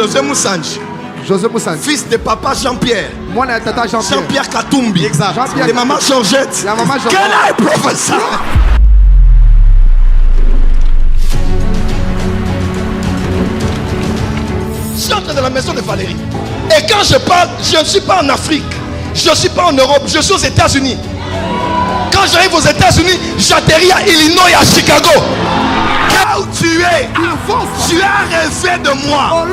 José Moussanji. José Moussanji. Fils de papa Jean-Pierre. Moi, tata Jean-Pierre. Jean-Pierre Katumbi. Exact. De maman Georgette. La maman Georgette. Quel est professeur? Je suis entré dans la maison de Valérie. Et quand je parle, je ne suis pas en Afrique. Je ne suis pas en Europe. Je suis aux États-Unis. Quand j'arrive aux États-Unis, j'atterris à Illinois et à Chicago. Là où tu es, tu as rêvé de moi.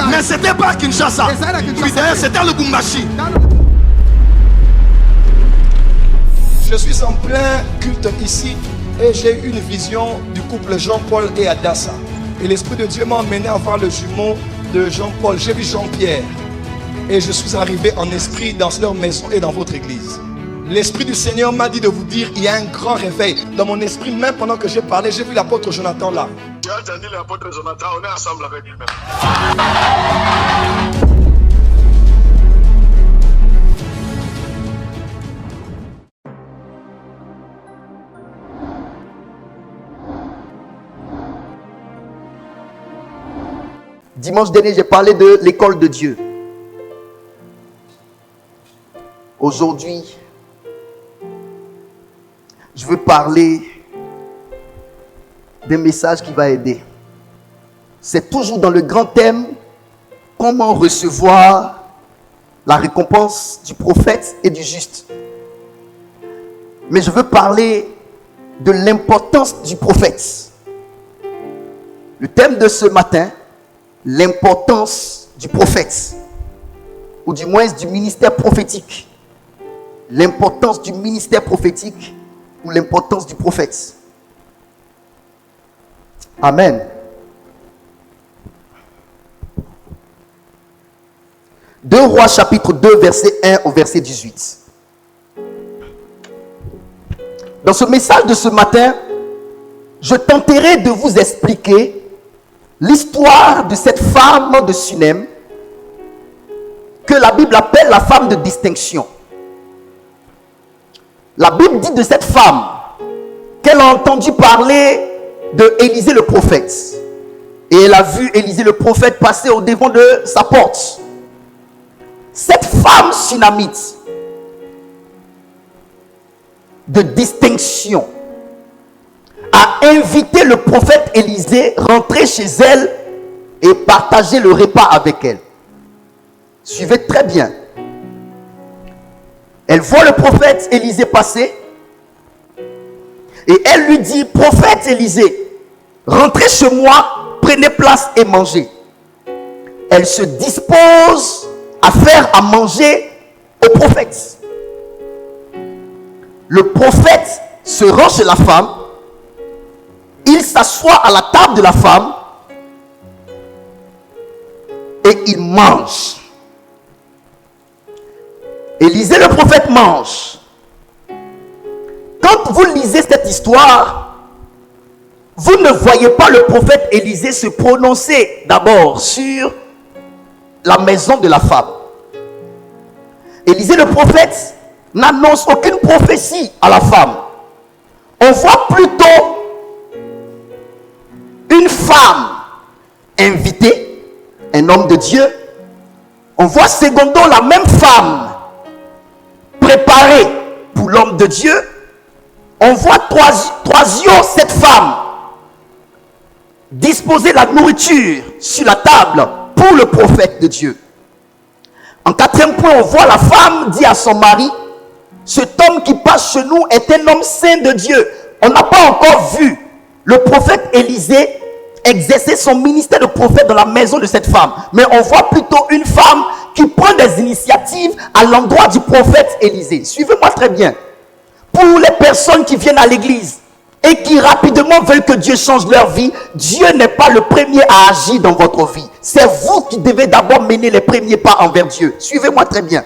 Mais c'était pas à Kinshasa. Oui, d'ailleurs, c'était à Lubumbashi. Je suis en plein culte ici et j'ai eu une vision du couple Jean-Paul et Adassa. Et l'Esprit de Dieu m'a emmené à voir le jumeau de Jean-Paul. J'ai vu Jean-Pierre. Et je suis arrivé en esprit dans leur maison et dans votre église. L'Esprit du Seigneur m'a dit de vous dire, il y a un grand réveil. Dans mon esprit, même pendant que j'ai parlé, j'ai vu l'apôtre Jonathan là. Tu as entendu l'apôtre Jonathan, on est ensemble avec lui-même. Dimanche dernier, j'ai parlé de l'école de Dieu. Aujourd'hui, je veux parler d'un message qui va aider. C'est toujours dans le grand thème, comment recevoir la récompense du prophète et du juste. Mais je veux parler de l'importance du prophète. Le thème de ce matin, l'importance du prophète, ou du moins du ministère prophétique. L'importance du ministère prophétique ou l'importance du prophète. Amen. Deux Rois chapitre 2 verset 1 au verset 18. Dans ce message de ce matin, je tenterai de vous expliquer l'histoire de cette femme de Sunem que la Bible appelle la femme de distinction. La Bible dit de cette femme qu'elle a entendu parler de Élisée le prophète. Et elle a vu Élisée le prophète passer au devant de sa porte. Cette femme sunamite de distinction a invité le prophète Élisée rentrer chez elle et partager le repas avec elle. Suivez très bien. Elle voit le prophète Élisée passer et elle lui dit, prophète Élisée, rentrez chez moi, prenez place et mangez. Elle se dispose à faire à manger au prophète. Le prophète se rend chez la femme, il s'assoit à la table de la femme et il mange. Élisée le prophète mange. Quand vous lisez cette histoire, vous ne voyez pas le prophète Élisée se prononcer d'abord sur la maison de la femme. Élisée le prophète n'annonce aucune prophétie à la femme. On voit plutôt une femme invitée, un homme de Dieu. On voit secondo la même femme préparée pour l'homme de Dieu. On voit troisième cette femme disposer la nourriture sur la table pour le prophète de Dieu. En quatrième point, on voit la femme dit à son mari, cet homme qui passe chez nous est un homme saint de Dieu. On n'a pas encore vu le prophète Élisée exercer son ministère de prophète dans la maison de cette femme. Mais on voit plutôt une femme qui prend des initiatives à l'endroit du prophète Élisée. Suivez-moi très bien. Pour les personnes qui viennent à l'église et qui rapidement veulent que Dieu change leur vie, Dieu n'est pas le premier à agir dans votre vie. C'est vous qui devez d'abord mener les premiers pas envers Dieu. Suivez-moi très bien.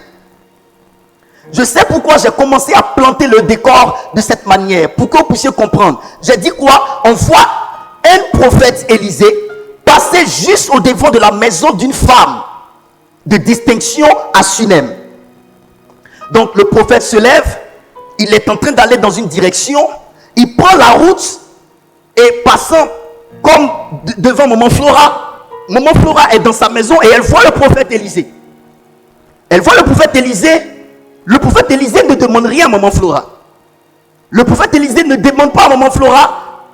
Je sais pourquoi j'ai commencé à planter le décor de cette manière, pour que vous puissiez comprendre. J'ai dit quoi? On voit un prophète Élisée passer juste au devant de la maison d'une femme de distinction à Sunem. Donc le prophète se lève, il est en train d'aller dans une direction, il prend la route et passant comme devant maman Flora, maman Flora est dans sa maison et elle voit le prophète Élisée. Elle voit le prophète Élisée. Le prophète Élisée ne demande rien à maman Flora. Le prophète Élisée ne demande pas à maman Flora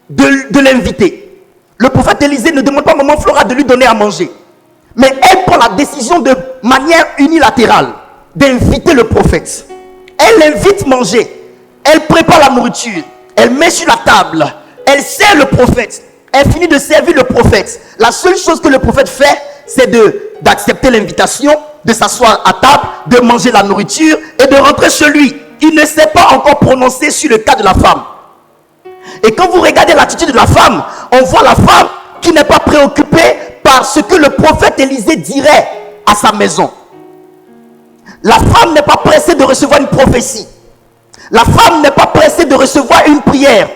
de l'inviter. Le prophète Élisée ne demande pas à maman Flora de lui donner à manger. Mais elle prend la décision de manière unilatérale d'inviter le prophète. Elle l'invite manger. Elle prépare la nourriture. Elle met sur la table. Elle sert le prophète. Elle finit de servir le prophète. La seule chose que le prophète fait, c'est d'accepter l'invitation, de s'asseoir à table, de manger la nourriture et de rentrer chez lui. Il ne s'est pas encore prononcé sur le cas de la femme. Et quand vous regardez l'attitude de la femme, on voit la femme qui n'est pas préoccupée par ce que le prophète Élisée dirait à sa maison. La femme n'est pas pressée de recevoir une prophétie. La femme n'est pas pressée de recevoir une prière.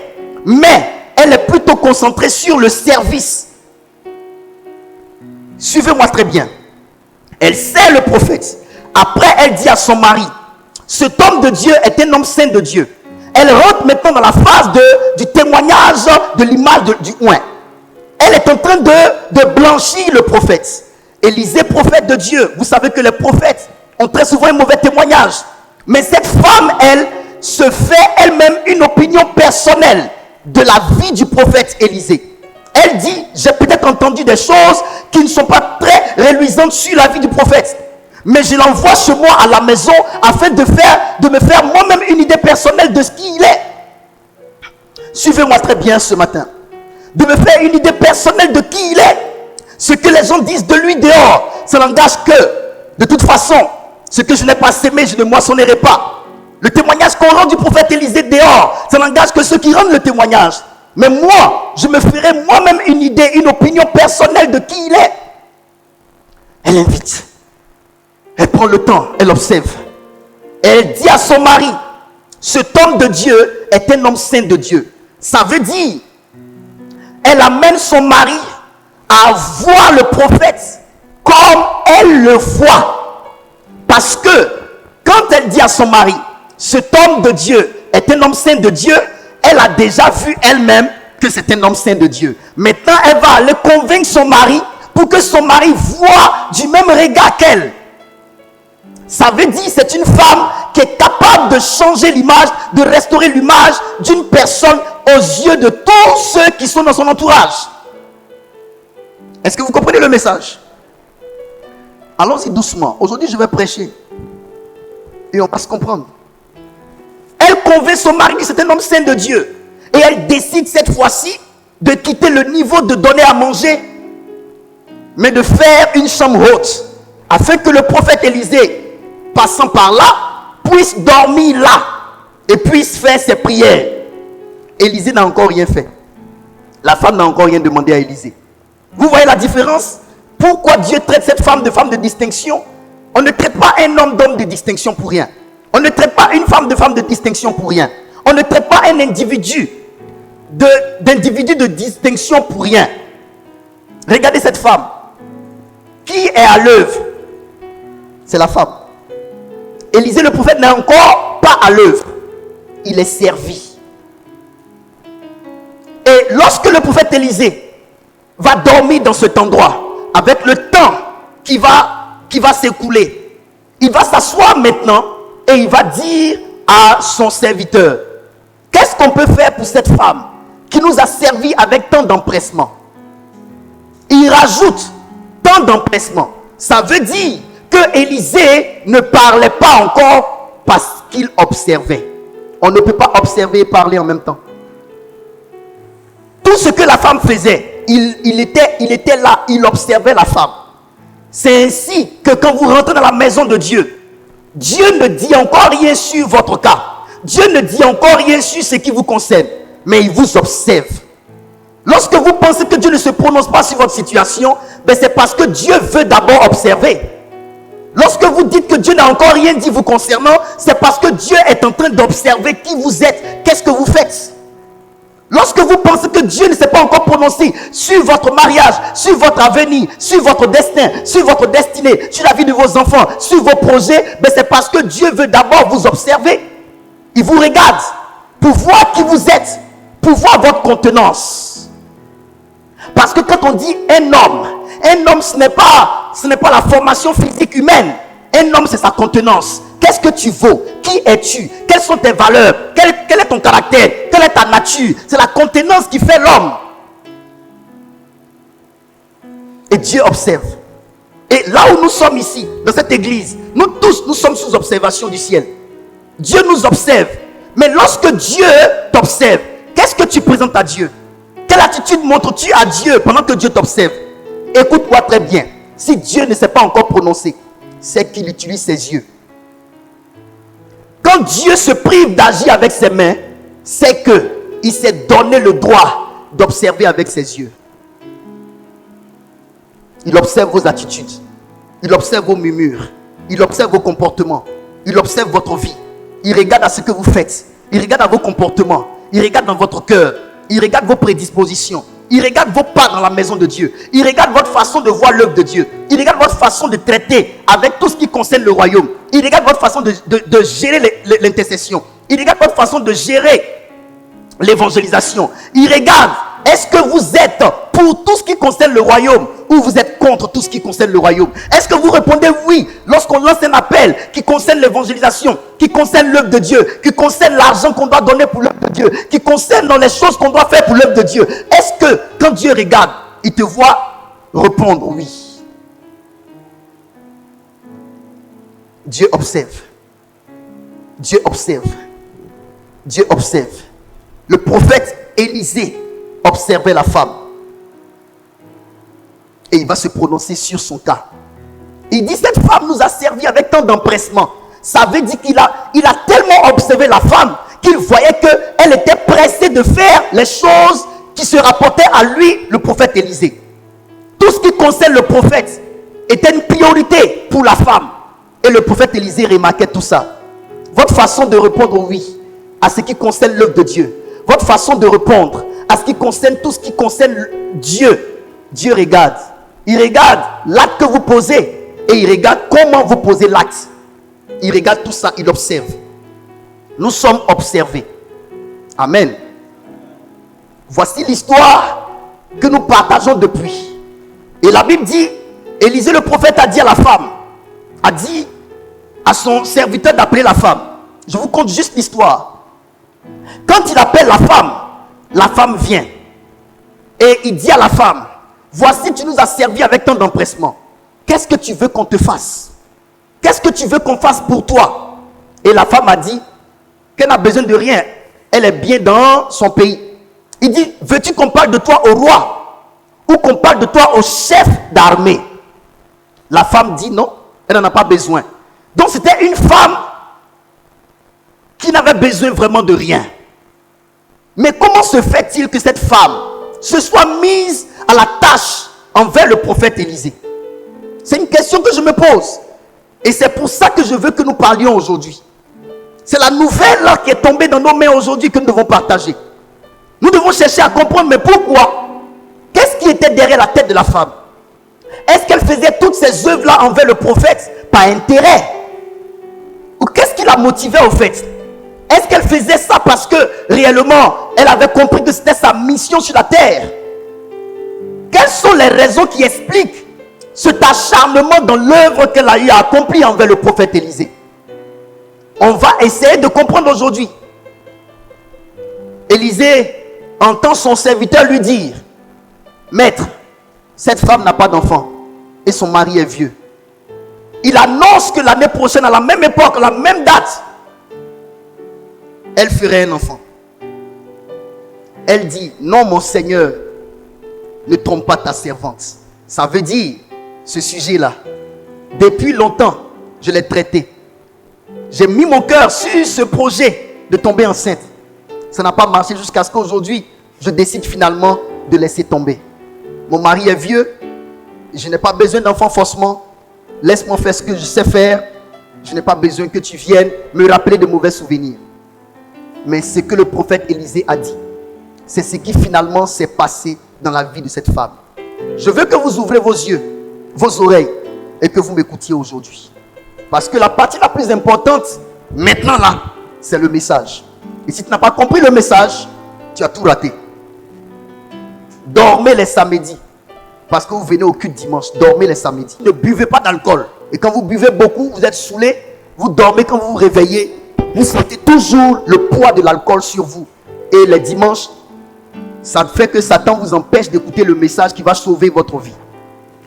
Mais elle est plutôt concentrée sur le service. Suivez-moi très bien. Elle sert le prophète. Après, elle dit à son mari, cet homme de Dieu est un homme saint de Dieu. Elle rentre maintenant dans la phase du témoignage de l'image du oint. Elle est en train de blanchir le prophète. Élisée, prophète de Dieu. Vous savez que les prophètes ont très souvent un mauvais témoignage. Mais cette femme, elle, se fait elle-même une opinion personnelle de la vie du prophète Élisée. Elle dit, j'ai peut-être entendu des choses qui ne sont pas très reluisantes sur la vie du prophète. Mais je l'envoie chez moi à la maison afin de me faire moi-même une idée personnelle de ce qu'il est. Suivez-moi très bien ce matin. De me faire une idée personnelle de qui il est. Ce que les gens disent de lui dehors, ça n'engage que, de toute façon, ce que je n'ai pas sémé, je ne moissonnerai pas. Le témoignage qu'on rend du prophète Élisée dehors, ça n'engage que ceux qui rendent le témoignage. Mais moi, je me ferai moi-même une idée, une opinion personnelle de qui il est. Elle invite. Elle prend le temps, elle observe. Elle dit à son mari, cet homme de Dieu est un homme saint de Dieu. Ça veut dire, elle amène son mari à voir le prophète comme elle le voit. Parce que, quand elle dit à son mari, cet homme de Dieu est un homme saint de Dieu, elle a déjà vu elle-même que c'est un homme saint de Dieu. Maintenant, elle va aller convaincre son mari pour que son mari voie du même regard qu'elle. Ça veut dire c'est une femme qui est capable de changer l'image, de restaurer l'image d'une personne aux yeux de tous ceux qui sont dans son entourage. Est-ce que vous comprenez le message? Allons-y doucement. Aujourd'hui, je vais prêcher. Et on va se comprendre. Elle convainc son mari que c'est un homme saint de Dieu. Et elle décide cette fois-ci de quitter le niveau de donner à manger, mais de faire une chambre haute, afin que le prophète Élisée, passant par là, puisse dormir là et puisse faire ses prières. Élisée n'a encore rien fait. La femme n'a encore rien demandé à Élisée. Vous voyez la différence? Pourquoi Dieu traite cette femme de distinction? On ne traite pas un homme d'homme de distinction pour rien. On ne traite pas une femme de distinction pour rien. On ne traite pas un individu d'individu de distinction pour rien. Regardez cette femme. Qui est à l'œuvre? C'est la femme. Élisée le prophète n'est encore pas à l'œuvre. Il est servi. Et lorsque le prophète Élisée va dormir dans cet endroit, avec le temps qui va s'écouler, il va s'asseoir maintenant et il va dire à son serviteur, qu'est-ce qu'on peut faire pour cette femme qui nous a servi avec tant d'empressement? Il rajoute tant d'empressement. Ça veut dire que Élisée ne parlait pas encore parce qu'il observait. On ne peut pas observer et parler en même temps. Tout ce que la femme faisait, il était là, il observait la femme. C'est ainsi que quand vous rentrez dans la maison de Dieu, Dieu ne dit encore rien sur votre cas. Dieu ne dit encore rien sur ce qui vous concerne, mais il vous observe. Lorsque vous pensez que Dieu ne se prononce pas sur votre situation, ben c'est parce que Dieu veut d'abord observer. Lorsque vous dites que Dieu n'a encore rien dit vous concernant, c'est parce que Dieu est en train d'observer qui vous êtes, qu'est-ce que vous faites. Lorsque vous pensez que Dieu ne s'est pas encore prononcé sur votre mariage, sur votre avenir, sur votre destin, sur votre destinée, sur la vie de vos enfants, sur vos projets, ben c'est parce que Dieu veut d'abord vous observer. Il vous regarde pour voir qui vous êtes, pour voir votre contenance. Parce que quand on dit un homme, ce n'est pas la formation physique humaine. Un homme, c'est sa contenance. Qu'est-ce que tu vaux? Qui es-tu? Quelles sont tes valeurs? Quel est ton caractère? Quelle est ta nature? C'est la contenance qui fait l'homme. Et Dieu observe. Et là où nous sommes ici, dans cette église, nous tous, nous sommes sous observation du ciel. Dieu nous observe. Mais lorsque Dieu t'observe, qu'est-ce que tu présentes à Dieu? Quelle attitude montres-tu à Dieu pendant que Dieu t'observe? Écoute-moi très bien. Si Dieu ne s'est pas encore prononcé, c'est qu'il utilise ses yeux. Quand Dieu se prive d'agir avec ses mains, c'est qu'il s'est donné le droit d'observer avec ses yeux. Il observe vos attitudes. Il observe vos murmures. Il observe vos comportements. Il observe votre vie. Il regarde à ce que vous faites. Il regarde à vos comportements. Il regarde dans votre cœur. Il regarde vos prédispositions. Il regarde vos pas dans la maison de Dieu. Il regarde votre façon de voir l'œuvre de Dieu. Il regarde votre façon de traiter avec tout ce qui concerne le royaume. Il regarde votre façon de gérer l'intercession. Il regarde votre façon de gérer l'évangélisation. Il regarde, est-ce que vous êtes pour tout ce qui concerne le royaume ou vous êtes contre tout ce qui concerne le royaume? Est-ce que vous répondez oui lorsqu'on lance un appel qui concerne l'évangélisation, qui concerne l'œuvre de Dieu, qui concerne l'argent qu'on doit donner pour l'œuvre de Dieu, qui concerne dans les choses qu'on doit faire pour l'œuvre de Dieu? Est-ce que quand Dieu regarde, il te voit répondre oui? Dieu observe. Dieu observe. Dieu observe. Le prophète Élisée observait la femme. Et il va se prononcer sur son cas. Il dit, cette femme nous a servi avec tant d'empressement. Ça veut dire qu'il a tellement observé la femme qu'il voyait qu'elle était pressée de faire les choses qui se rapportaient à lui, le prophète Élisée. Tout ce qui concerne le prophète était une priorité pour la femme. Et le prophète Élisée remarquait tout ça. Votre façon de répondre oui à ce qui concerne l'œuvre de Dieu, votre façon de répondre à ce qui concerne tout ce qui concerne Dieu, Dieu regarde. Il regarde l'acte que vous posez et il regarde comment vous posez l'acte. Il regarde tout ça, il observe. Nous sommes observés. Amen. Voici l'histoire que nous partageons depuis. Et la Bible dit, Élisée le prophète a dit à la femme, a dit à son serviteur d'appeler la femme. Je vous conte juste l'histoire. Quand il appelle la femme vient. Et il dit à la femme, voici, tu nous as servi avec tant d'empressement. Qu'est-ce que tu veux qu'on te fasse? Qu'est-ce que tu veux qu'on fasse pour toi? Et la femme a dit qu'elle n'a besoin de rien. Elle est bien dans son pays. Il dit, veux-tu qu'on parle de toi au roi? Ou qu'on parle de toi au chef d'armée? La femme dit non, elle n'en a pas besoin. Donc c'était une femme qui n'avait besoin vraiment de rien. Mais comment se fait-il que cette femme se soit mise à la tâche envers le prophète Élisée? C'est une question que je me pose. Et c'est pour ça que je veux que nous parlions aujourd'hui. C'est la nouvelle là qui est tombée dans nos mains aujourd'hui que nous devons partager. Nous devons chercher à comprendre, mais pourquoi? Qu'est-ce qui était derrière la tête de la femme? Est-ce qu'elle faisait toutes ces œuvres-là envers le prophète par intérêt? Ou qu'est-ce qui la motivait au fait? Est-ce qu'elle faisait ça parce que réellement elle avait compris que c'était sa mission sur la terre? Quelles sont les raisons qui expliquent cet acharnement dans l'œuvre qu'elle a eu à accomplir envers le prophète Élisée? On va essayer de comprendre aujourd'hui. Élisée entend son serviteur lui dire, maître, cette femme n'a pas d'enfant et son mari est vieux. Il annonce que l'année prochaine, à la même époque, à la même date, elle ferait un enfant. Elle dit, non mon Seigneur, ne trompe pas ta servante. Ça veut dire, ce sujet-là, depuis longtemps, je l'ai traité. J'ai mis mon cœur sur ce projet de tomber enceinte. Ça n'a pas marché jusqu'à ce qu'aujourd'hui, je décide finalement de laisser tomber. Mon mari est vieux, je n'ai pas besoin d'enfant forcément. Laisse-moi faire ce que je sais faire. Je n'ai pas besoin que tu viennes me rappeler de mauvais souvenirs. Mais ce que le prophète Élisée a dit, c'est ce qui finalement s'est passé dans la vie de cette femme. Je veux que vous ouvrez vos yeux, vos oreilles et que vous m'écoutiez aujourd'hui. Parce que la partie la plus importante, maintenant là, c'est le message. Et si tu n'as pas compris le message, tu as tout raté. dormez les samedis. Parce que vous venez au culte dimanche, dormez les samedis. Ne buvez pas d'alcool. Et quand vous buvez beaucoup, vous êtes saoulé, vous dormez, quand vous vous réveillez, vous sentez toujours le poids de l'alcool sur vous. Et les dimanches, ça fait que Satan vous empêche d'écouter le message qui va sauver votre vie.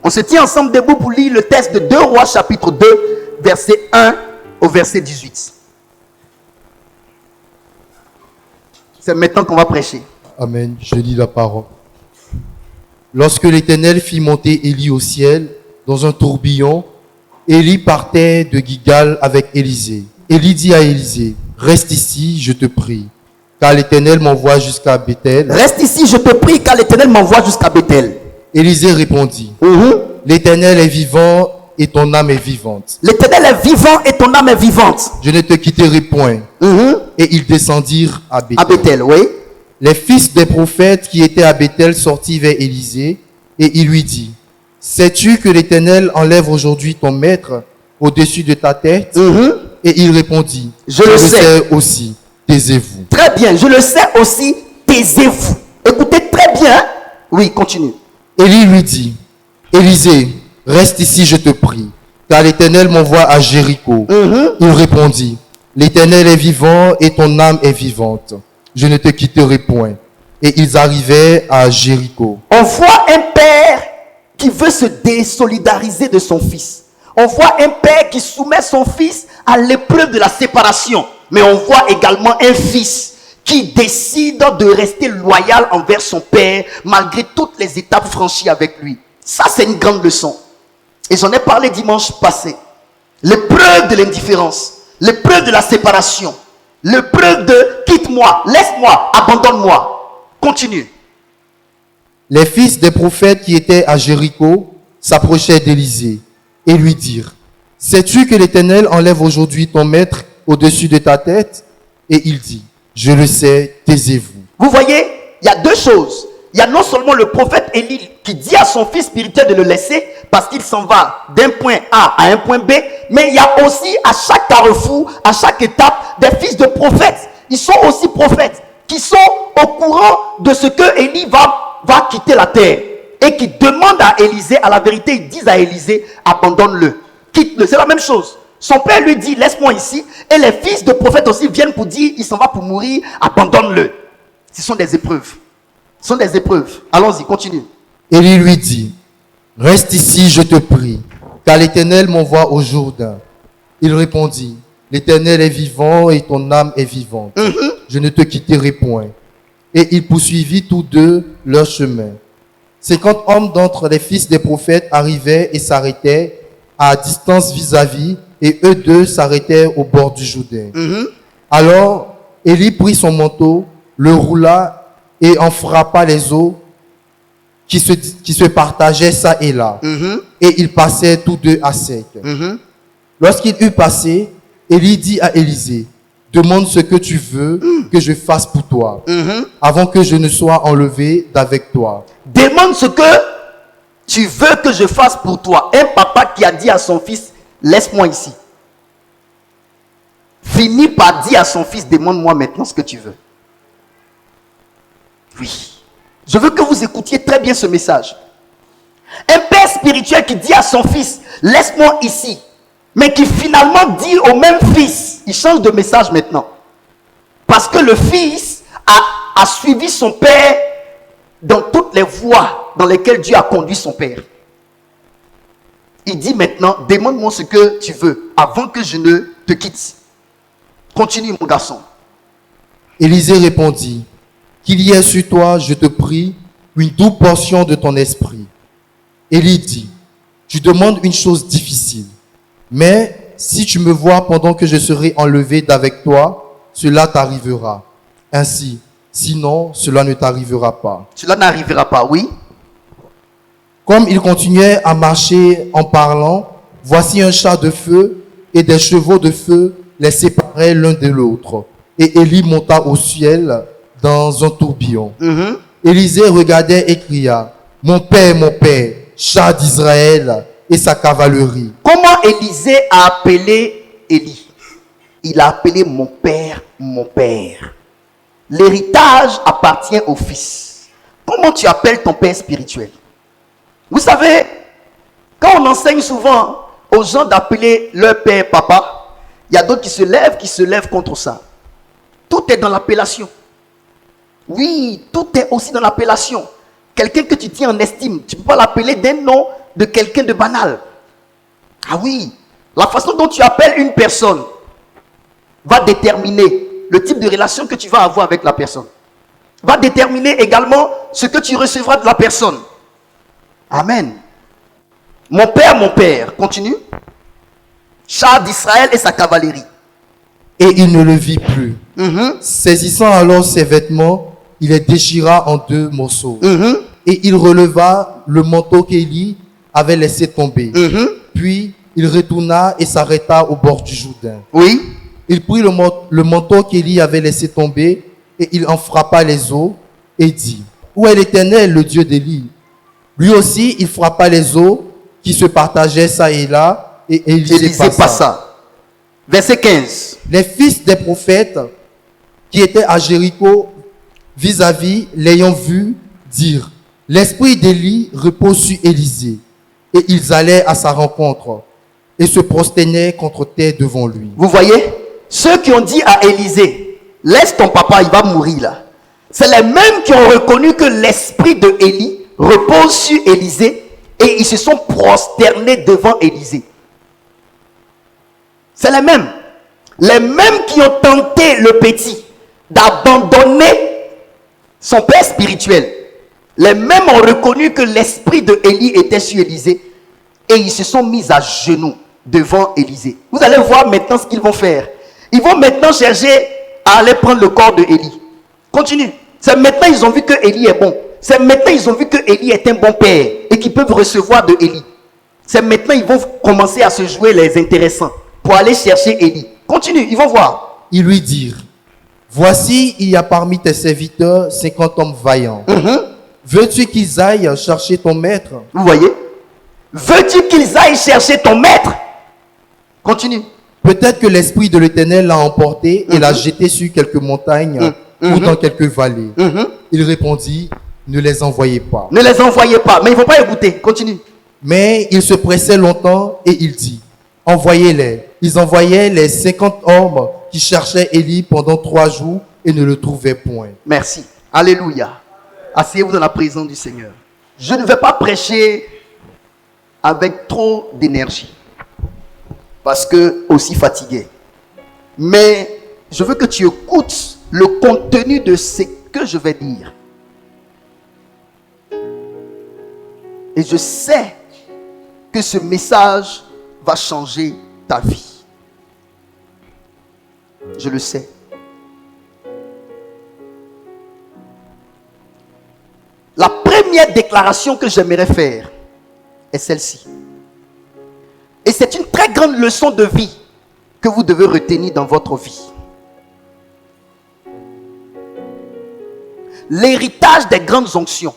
On se tient ensemble debout pour lire le texte de 2 Rois chapitre 2, verset 1 au verset 18. C'est maintenant qu'on va prêcher. Amen. Je lis la parole. Lorsque l'Éternel fit monter Élie au ciel dans un tourbillon, Élie partait de Gilgal avec Élisée. Élie dit à Élisée, reste ici, je te prie, car l'Éternel m'envoie jusqu'à Bethel. Reste ici, je te prie, car l'Éternel m'envoie jusqu'à Bethel. Élisée répondit, l'Éternel est vivant et ton âme est vivante. L'Éternel est vivant et ton âme est vivante. Je ne te quitterai point. Et ils descendirent à Bethel. À Bethel, oui. Les fils des prophètes qui étaient à Bethel sortirent vers Élisée et il lui dit, sais-tu que l'Éternel enlève aujourd'hui ton maître au-dessus de ta tête? Et il répondit, je le sais aussi, taisez-vous. Très bien, je le sais aussi, taisez-vous. Écoutez très bien. Oui, continue. Élie lui dit, Élisée, reste ici, je te prie, car l'Éternel m'envoie à Jéricho. Il répondit, l'Éternel est vivant et ton âme est vivante. Je ne te quitterai point. Et ils arrivaient à Jéricho. On voit un père qui veut se désolidariser de son fils. On voit un père qui soumet son fils à l'épreuve de la séparation. Mais on voit également un fils qui décide de rester loyal envers son père malgré toutes les étapes franchies avec lui. Ça, c'est une grande leçon. Et j'en ai parlé dimanche passé. L'épreuve de l'indifférence, l'épreuve de la séparation, l'épreuve de quitte-moi, laisse-moi, abandonne-moi. Continue. Les fils des prophètes qui étaient à Jéricho s'approchaient d'Élisée et lui dirent, sais-tu que l'Éternel enlève aujourd'hui ton maître au-dessus de ta tête? Et il dit, je le sais, taisez-vous. Vous voyez, il y a deux choses. Il y a non seulement le prophète Élie qui dit à son fils spirituel de le laisser parce qu'il s'en va d'un point A à un point B, mais il y a aussi à chaque carrefour, à chaque étape, des fils de prophètes. Ils sont aussi prophètes qui sont au courant de ce que Élie va quitter la terre et qui demandent à Élisée, à la vérité, ils disent à Élisée, abandonne-le, quitte-le. C'est la même chose. Son père lui dit, laisse-moi ici. Et les fils de prophètes aussi viennent pour dire, il s'en va pour mourir, abandonne-le. Ce sont des épreuves. Ce sont des épreuves. Allons-y, continue. Élie lui dit, reste ici, je te prie, car l'Éternel m'envoie au Jourdain. Il répondit, l'Éternel est vivant et ton âme est vivante. Je ne te quitterai point. Et ils poursuivirent tous deux leur chemin. 50 hommes d'entre les fils des prophètes arrivaient et s'arrêtaient à distance vis-à-vis, et eux deux s'arrêtaient au bord du Jourdain. Alors, Élie prit son manteau, le roula et en frappa les eaux qui se partageaient ça et là. Et ils passaient tous deux à sec. Lorsqu'il eut passé, Élie dit à Élisée, demande ce que tu veux que je fasse pour toi, avant que je ne sois enlevé d'avec toi. Demande ce que tu veux que je fasse pour toi. Un papa qui a dit à son fils, laisse-moi ici, finit par dire à son fils, demande-moi maintenant ce que tu veux. Oui. Je veux que vous écoutiez très bien ce message. Un père spirituel qui dit à son fils, laisse-moi ici, mais qui finalement dit au même fils, il change de message maintenant. Parce que le fils a suivi son père dans toutes les voies dans lesquelles Dieu a conduit son père. Il dit maintenant, demande-moi ce que tu veux avant que je ne te quitte. Continue mon garçon. Élisée répondit, qu'il y ait sur toi, je te prie, une double portion de ton esprit. Élie dit, tu demandes une chose difficile, mais si tu me vois pendant que je serai enlevé d'avec toi, cela t'arrivera. Ainsi, sinon, cela ne t'arrivera pas. Cela n'arrivera pas, oui. Comme il continuait à marcher en parlant, voici un char de feu et des chevaux de feu les séparaient l'un de l'autre. Et Élie monta au ciel dans un tourbillon. Élisée regardait et cria, mon père, char d'Israël et sa cavalerie. Comment Élisée a appelé Élie? Il a appelé mon père, mon père. L'héritage appartient au fils. comment tu appelles ton père spirituel? Vous savez, quand on enseigne souvent aux gens d'appeler leur père papa, il y a d'autres qui se lèvent contre ça. Tout est dans l'appellation. Oui, tout est aussi dans l'appellation. Quelqu'un que tu tiens en estime, tu ne peux pas l'appeler d'un nom de quelqu'un de banal. Ah oui, la façon dont tu appelles une personne va déterminer le type de relation que tu vas avoir avec la personne. Va déterminer également ce que tu recevras de la personne. Amen. Mon père, continue. Char d'Israël et sa cavalerie. Et il ne le vit plus. Saisissant alors ses vêtements, il les déchira en 2 morceaux. Et il releva le manteau qu'Élie avait laissé tomber. Puis il retourna et s'arrêta au bord du Jourdain. Oui. Il prit le manteau qu'Élie avait laissé tomber et il en frappa les eaux et dit: Où est l'Éternel, le Dieu d'Élie? Lui aussi, il frappa les eaux qui se partageaient ça et là, et Élisée passa. Verset 15. Les fils des prophètes qui étaient à Jéricho vis-à-vis, l'ayant vu, dirent: L'esprit d'Élie repose sur Élisée. Et ils allaient à sa rencontre et se prosternaient contre terre devant lui. Vous voyez, ceux qui ont dit à Élisée: Laisse ton papa, il va mourir là. C'est les mêmes qui ont reconnu que l'esprit de Élie repose sur Élisée et ils se sont prosternés devant Élisée. C'est les mêmes. Les mêmes qui ont tenté le petit d'abandonner son père spirituel. Les mêmes ont reconnu que l'esprit de Élie était sur Élisée et ils se sont mis à genoux devant Élisée. Vous allez voir maintenant ce qu'ils vont faire. Ils vont maintenant chercher à aller prendre le corps de Élie. Continue. C'est maintenant ils ont vu que Élie est bon. C'est maintenant ils ont vu que Élie est un bon père et qu'ils peuvent recevoir de Élie. C'est maintenant ils vont commencer à se jouer les intéressants pour aller chercher Élie. Continue, ils vont voir. Ils lui dirent: Voici, il y a parmi tes serviteurs 50 hommes vaillants. Veux-tu qu'ils aillent chercher ton maître? Vous voyez? Veux-tu qu'ils aillent chercher ton maître? Continue. Peut-être que l'esprit de l'Éternel l'a emporté et l'a jeté sur quelques montagnes ou dans quelques vallées. Il répondit: Ne les envoyez pas. Ne les envoyez pas. Mais ils ne vont pas écouter. Continue. Mais il se pressait longtemps et il dit: Envoyez-les. Ils envoyaient les 50 hommes qui cherchaient Élie pendant 3 jours et ne le trouvaient point. Merci. Alléluia. Asseyez-vous dans la présence du Seigneur. Je ne vais pas prêcher avec trop d'énergie parce que aussi fatigué. Mais je veux que tu écoutes le contenu de ce que je vais dire. Et je sais que ce message va changer ta vie. Je le sais. La première déclaration que j'aimerais faire est celle-ci. Et c'est une très grande leçon de vie que vous devez retenir dans votre vie. L'héritage des grandes onctions,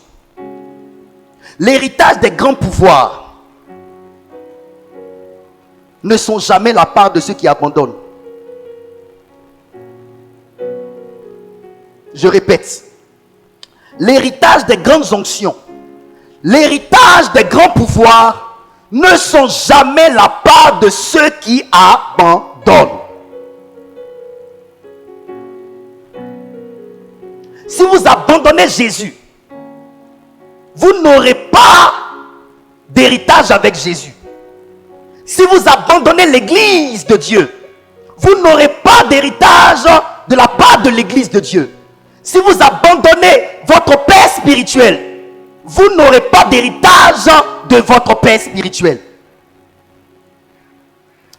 l'héritage des grands pouvoirs ne sont jamais la part de ceux qui abandonnent. Je répète, l'héritage des grandes onctions, l'héritage des grands pouvoirs ne sont jamais la part de ceux qui abandonnent. Si vous abandonnez Jésus, vous n'aurez pas d'héritage avec Jésus. Si vous abandonnez l'église de Dieu, vous n'aurez pas d'héritage de la part de l'église de Dieu. Si vous abandonnez votre père spirituel, vous n'aurez pas d'héritage de votre père spirituel.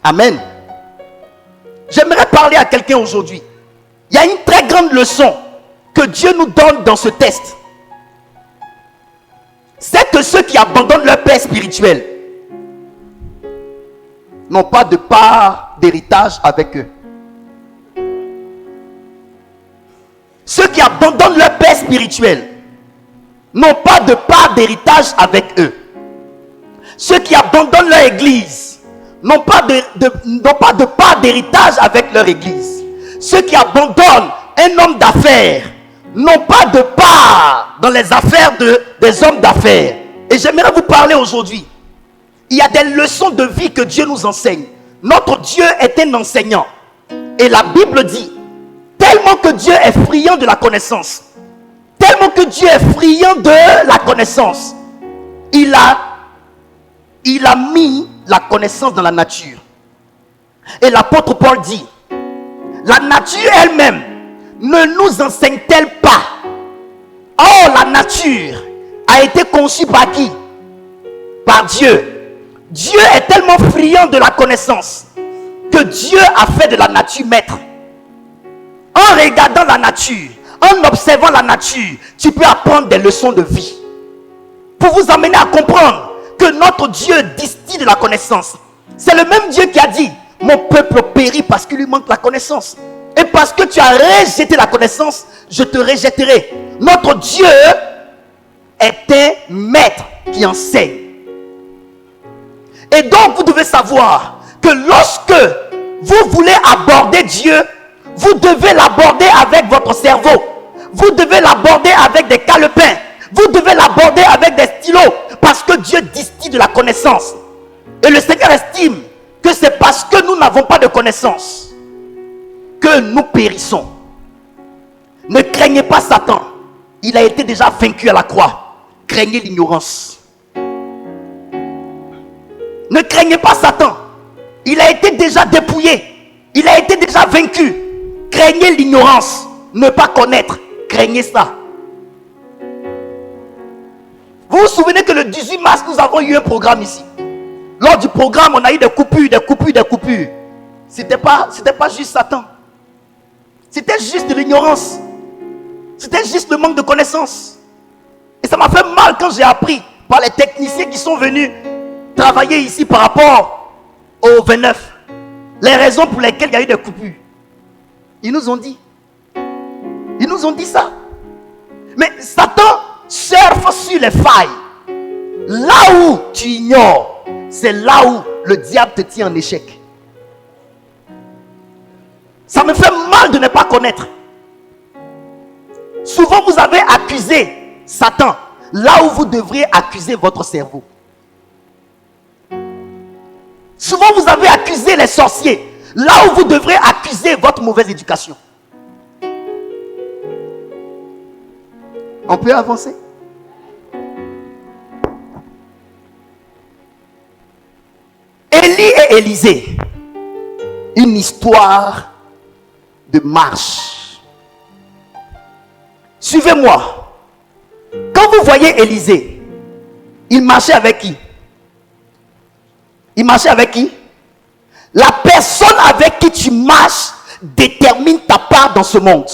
Amen. J'aimerais parler à quelqu'un aujourd'hui. Il y a une très grande leçon que Dieu nous donne dans ce test. C'est que ceux qui abandonnent leur père spirituel n'ont pas de part d'héritage avec eux. Ceux qui abandonnent leur père spirituel n'ont pas de part d'héritage avec eux. Ceux qui abandonnent leur église n'ont pas de part d'héritage avec leur église. Ceux qui abandonnent un homme d'affaires n'ont pas de part dans les affaires des hommes d'affaires. Et j'aimerais vous parler aujourd'hui. Il y a des leçons de vie que Dieu nous enseigne. Notre Dieu est un enseignant. Et la Bible dit, tellement que Dieu est friand de la connaissance, tellement que Dieu est friand de la connaissance, il a mis la connaissance dans la nature. Et l'apôtre Paul dit, la nature elle-même ne nous enseigne-t-elle pas? Or, la nature a été conçue par qui? Par Dieu. Dieu est tellement friand de la connaissance que Dieu a fait de la nature maître. En regardant la nature, en observant la nature, tu peux apprendre des leçons de vie. Pour vous amener à comprendre que notre Dieu distille de la connaissance. C'est le même Dieu qui a dit, mon peuple périt parce qu'il lui manque la connaissance. Et parce que tu as rejeté la connaissance, je te rejetterai. Notre Dieu est un maître qui enseigne. Et donc vous devez savoir que lorsque vous voulez aborder Dieu, vous devez l'aborder avec votre cerveau. Vous devez l'aborder avec des calepins. Vous devez l'aborder avec des stylos. Parce que Dieu distille de la connaissance. Et le Seigneur estime que c'est parce que nous n'avons pas de connaissance que nous périssons. Ne craignez pas Satan. Il a été déjà vaincu à la croix. Craignez l'ignorance. Ne craignez pas Satan. Il a été déjà dépouillé. Il a été déjà vaincu. Craignez l'ignorance. Ne pas connaître. Craignez ça. Vous vous souvenez que le 18 mars, nous avons eu un programme ici. Lors du programme, on a eu des coupures. C'était pas juste Satan. C'était juste de l'ignorance. C'était juste le manque de connaissance. Et ça m'a fait mal quand j'ai appris par les techniciens qui sont venus travailler ici par rapport au 29. Les raisons pour lesquelles il y a eu des coupures. Ils nous ont dit. Ils nous ont dit ça. Mais Satan surfe sur les failles. Là où tu ignores, c'est là où le diable te tient en échec. Ça me fait mal de ne pas connaître. Souvent vous avez accusé Satan là où vous devriez accuser votre cerveau. Souvent vous avez accusé les sorciers là où vous devrez accuser votre mauvaise éducation. On peut avancer? Élie et Élisée. Une histoire de marche. Suivez-moi. Quand vous voyez Élisée, il marchait avec qui? Il marchait avec qui? La personne avec qui tu marches détermine ta part dans ce monde.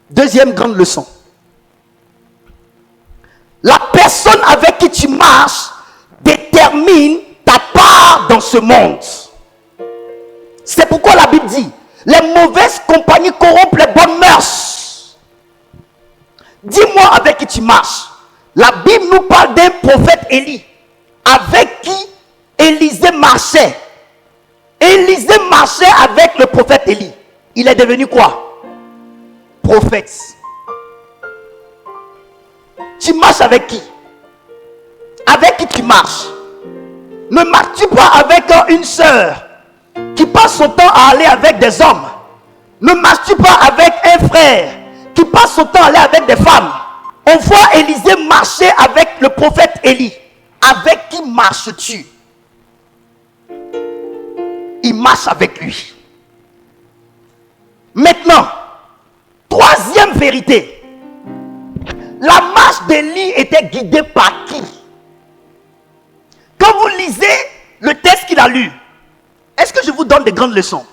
Deuxième grande leçon. La personne avec qui tu marches détermine ta part dans ce monde. C'est pourquoi la Bible dit, les mauvaises compagnies corrompent les bonnes mœurs. Dis-moi avec qui tu marches. La Bible nous parle d'un prophète Élie, avec qui Élisée marchait. Élisée marchait avec le prophète Élie. Il est devenu quoi? Prophète. Tu marches avec qui? Avec qui tu marches? Ne marches-tu pas avec une sœur qui passe son temps à aller avec des hommes? Ne marches-tu pas avec un frère qui passe son temps à aller avec des femmes? On voit Élisée marcher avec le prophète Élie. Avec qui marches-tu? Il marche avec lui. Maintenant, troisième vérité. La marche d'Élie était guidée par qui? Quand vous lisez le texte qu'il a lu, est-ce que je vous donne des grandes leçons?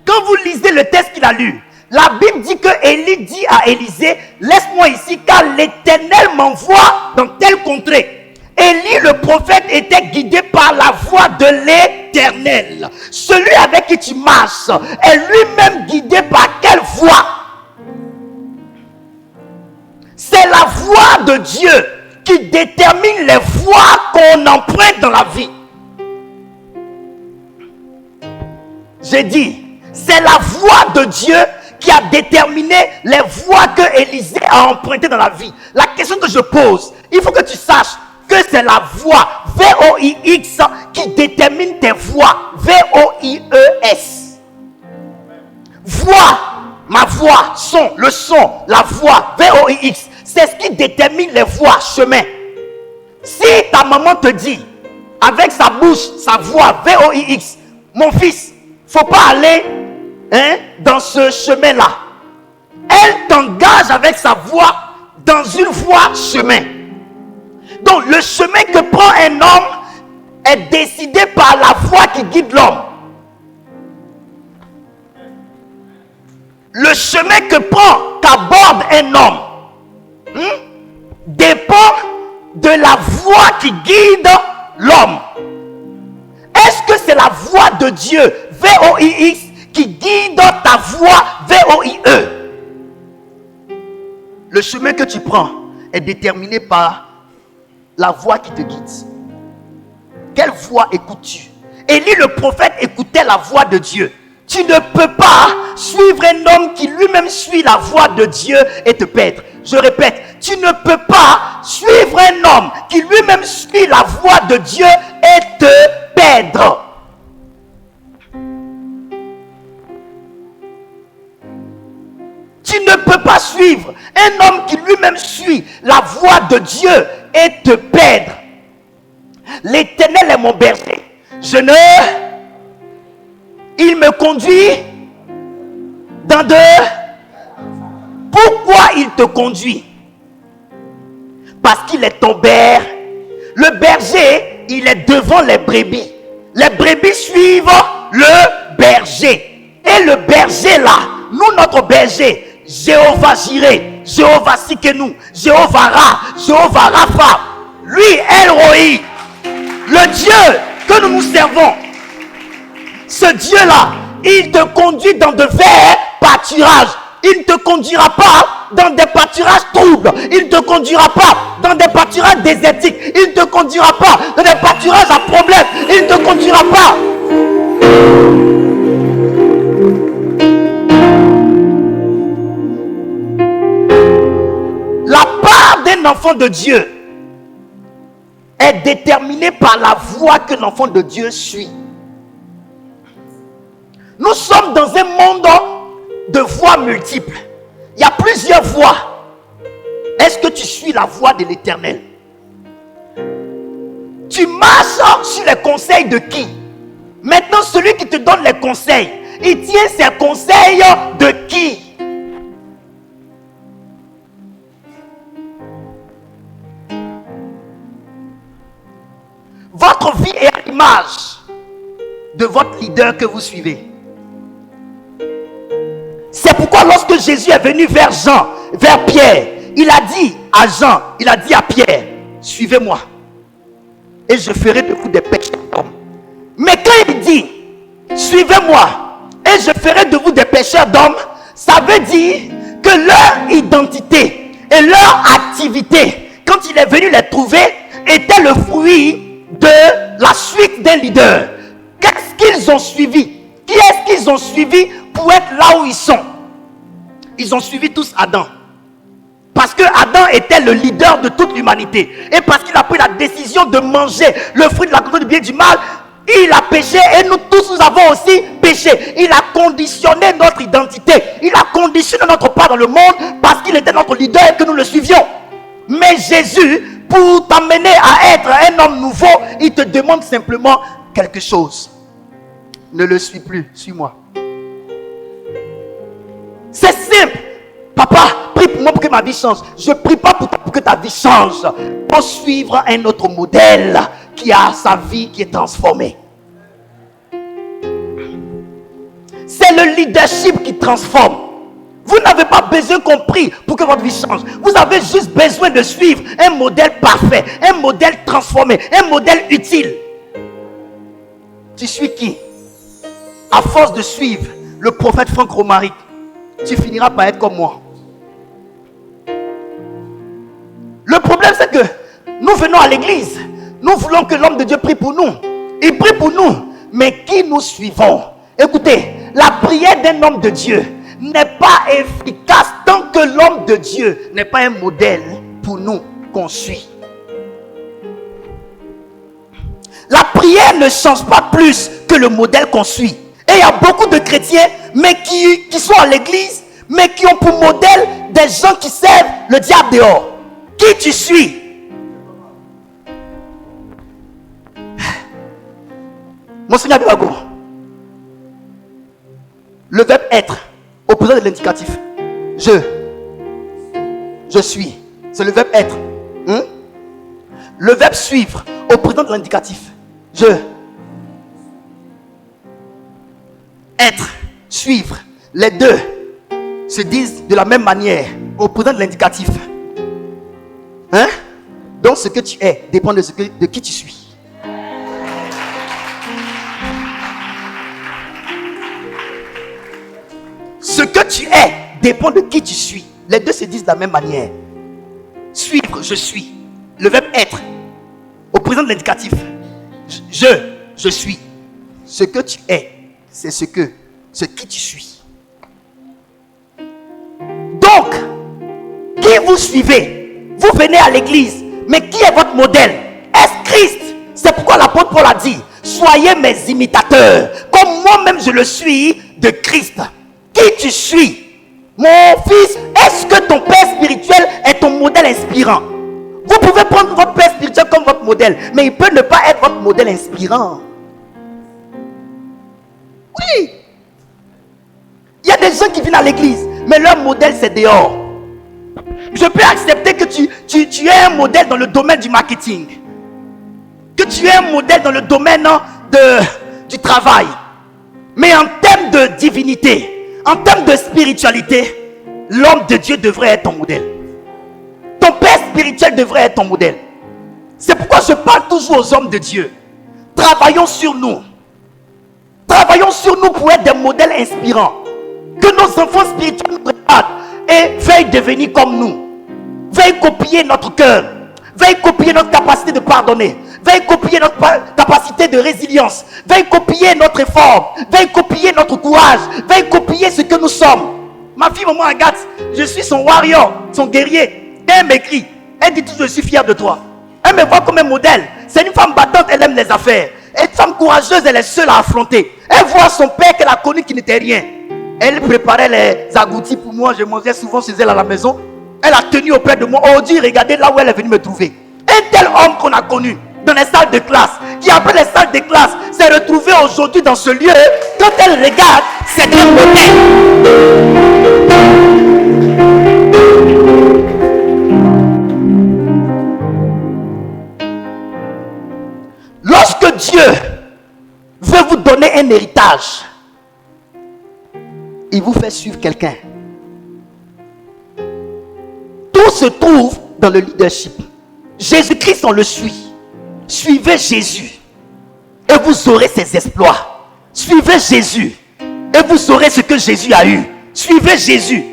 Quand vous lisez le texte qu'il a lu, la Bible dit que Élie dit à Élisée, laisse-moi ici car l'Éternel m'envoie dans telle contrée. Élie le prophète était guidé par la voix de l'Éternel. Celui avec qui tu marches est lui-même guidé par quelle voix? C'est la voix de Dieu qui détermine les voies qu'on emprunte dans la vie. J'ai dit, c'est la voix de Dieu qui a déterminé les voies que Élisée a empruntées dans la vie. La question que je pose, il faut que tu saches que c'est la voix V-O-I-X qui détermine tes voix. V-O-I-E-S. Voix, ma voix, son, le son, la voix, V-O-I-X. C'est ce qui détermine les voies, chemin. Si ta maman te dit, avec sa bouche, sa voix, V-O-I-X, mon fils, faut pas aller dans ce chemin-là. Elle t'engage avec sa voix dans une voie chemin. Donc le chemin que prend un homme est décidé par la voie qui guide l'homme. Le chemin que qu'aborde un homme dépend de la voie qui guide l'homme. Est-ce que c'est la voie de Dieu, V-O-I-X, qui guide ta voie, V-O-I-E? Le chemin que tu prends est déterminé par la voie qui te guide. Quelle voie écoutes-tu? Élie le prophète écoutait la voix de Dieu. Tu ne peux pas suivre un homme qui lui-même suit la voix de Dieu et te perdre. Je répète, tu ne peux pas suivre un homme qui lui-même suit la voix de Dieu et te perdre. Tu ne peux pas suivre un homme qui lui-même suit la voix de Dieu et te perdre. L'Éternel est mon berger. Il me conduit dans de... Pourquoi il te conduit? Parce qu'il est ton berger. Le berger, il est devant les brebis. Les brebis suivent le berger. Et le berger là, nous notre berger, Jéhovah Jireh, Jéhovah Sikenu, Jéhovah Ra, Jéhovah Rapha, lui El Roi, le Dieu que nous nous servons. Ce Dieu-là, il te conduit dans de verts pâturages. Il ne te conduira pas dans des pâturages troubles. Il ne te conduira pas dans des pâturages désertiques. Il ne te conduira pas dans des pâturages à problème. Il ne te conduira pas. La part d'un enfant de Dieu est déterminée par la voie que l'enfant de Dieu suit. Nous sommes dans un monde de voies multiples. Il y a plusieurs voies. Est-ce que tu suis la voie de l'Éternel? Tu marches sur les conseils de qui? Maintenant, celui qui te donne les conseils, il tient ses conseils de qui? Votre vie est à l'image de votre leader que vous suivez. C'est pourquoi lorsque Jésus est venu vers Jean, vers Pierre, il a dit à Jean, il a dit à Pierre, suivez-moi et je ferai de vous des pécheurs d'hommes. Mais quand il dit, suivez-moi et je ferai de vous des pécheurs d'hommes, ça veut dire que leur identité et leur activité, quand il est venu les trouver, était le fruit de la suite d'un leader. Qu'est-ce qu'ils ont suivi? Qui est-ce qu'ils ont suivi pour être là où ils sont? Ils ont suivi tous Adam. Parce que Adam était le leader de toute l'humanité. Et parce qu'il a pris la décision de manger le fruit de la connaissance du bien et du mal, il a péché et nous tous nous avons aussi péché. Il a conditionné notre identité. Il a conditionné notre part dans le monde parce qu'il était notre leader et que nous le suivions. Mais Jésus, pour t'amener à être un homme nouveau, il te demande simplement quelque chose. Ne le suis plus, suis-moi. C'est simple. Papa, prie pour moi pour que ma vie change. Je prie pas pour que ta vie change. Pour suivre un autre modèle qui a sa vie qui est transformée. C'est le leadership qui transforme. Vous n'avez pas besoin qu'on prie pour que votre vie change. Vous avez juste besoin de suivre un modèle parfait, un modèle transformé, un modèle utile. Tu suis qui? À force de suivre le prophète Franck Romaric, tu finiras par être comme moi. Le problème, c'est que nous venons à l'église. Nous voulons que l'homme de Dieu prie pour nous. Il prie pour nous. Mais qui nous suivons? Écoutez, la prière d'un homme de Dieu n'est pas efficace tant que l'homme de Dieu n'est pas un modèle pour nous qu'on suit. La prière ne change pas plus que le modèle qu'on suit. Et il y a beaucoup de chrétiens, mais qui sont à l'église, mais qui ont pour modèle des gens qui servent le diable dehors. Qui tu suis? Monseigneur Bibago, le verbe être au présent de l'indicatif. Je suis. C'est le verbe être. Le verbe suivre au présent de l'indicatif. Être, suivre. Les deux se disent de la même manière au présent de l'indicatif. Donc ce que tu es dépend de qui tu suis. Ce que tu es dépend de qui tu suis. Les deux se disent de la même manière. Suivre, je suis. Le verbe être au présent de l'indicatif. Je suis. Ce que tu es, c'est ce qui tu suis. Donc, qui vous suivez? Vous venez à l'église, mais qui est votre modèle? Est-ce Christ? C'est pourquoi l'apôtre Paul a dit, soyez mes imitateurs, comme moi-même je le suis de Christ. Qui tu suis? Mon fils, est-ce que ton père spirituel est ton modèle inspirant? Vous pouvez prendre votre père spirituel comme votre modèle, mais il peut ne pas être votre modèle inspirant. Oui. Il y a des gens qui viennent à l'église, mais leur modèle c'est dehors. Je peux accepter que tu es un modèle dans le domaine du marketing, que tu es un modèle dans le domaine du travail, mais en termes de divinité, en termes de spiritualité, l'homme de Dieu devrait être ton modèle. Ton père spirituel devrait être ton modèle. C'est pourquoi je parle toujours aux hommes de Dieu. Travaillons sur nous. Travaillons sur nous pour être des modèles inspirants. Que nos enfants spirituels nous regardent et veuillent devenir comme nous. Veuillent copier notre cœur. Veuillent copier notre capacité de pardonner. Veuillent copier notre capacité de résilience. Veuillent copier notre effort. Veuillent copier notre courage. Veuillent copier ce que nous sommes. Ma fille, maman Agathe, je suis son warrior, son guerrier. Elle m'écrit. Elle dit toujours, je suis fier de toi. Elle me voit comme un modèle. C'est une femme battante, elle aime les affaires. Une femme courageuse, elle est seule à affronter. Elle voit son père qu'elle a connu qui n'était rien. Elle préparait les agoutis pour moi. Je mangeais souvent chez elle à la maison. Elle a tenu auprès de moi. Aujourd'hui, regardez là où elle est venue me trouver. Un tel homme qu'on a connu dans les salles de classe, qui après les salles de classe s'est retrouvé aujourd'hui dans ce lieu. Quand elle regarde, c'est un modèle. Lorsque Dieu veut vous donner un héritage, il vous fait suivre quelqu'un. Tout se trouve dans le leadership. Jésus-Christ, on le suit. Suivez Jésus et vous aurez ses exploits. Suivez Jésus et vous saurez ce que Jésus a eu. Suivez Jésus.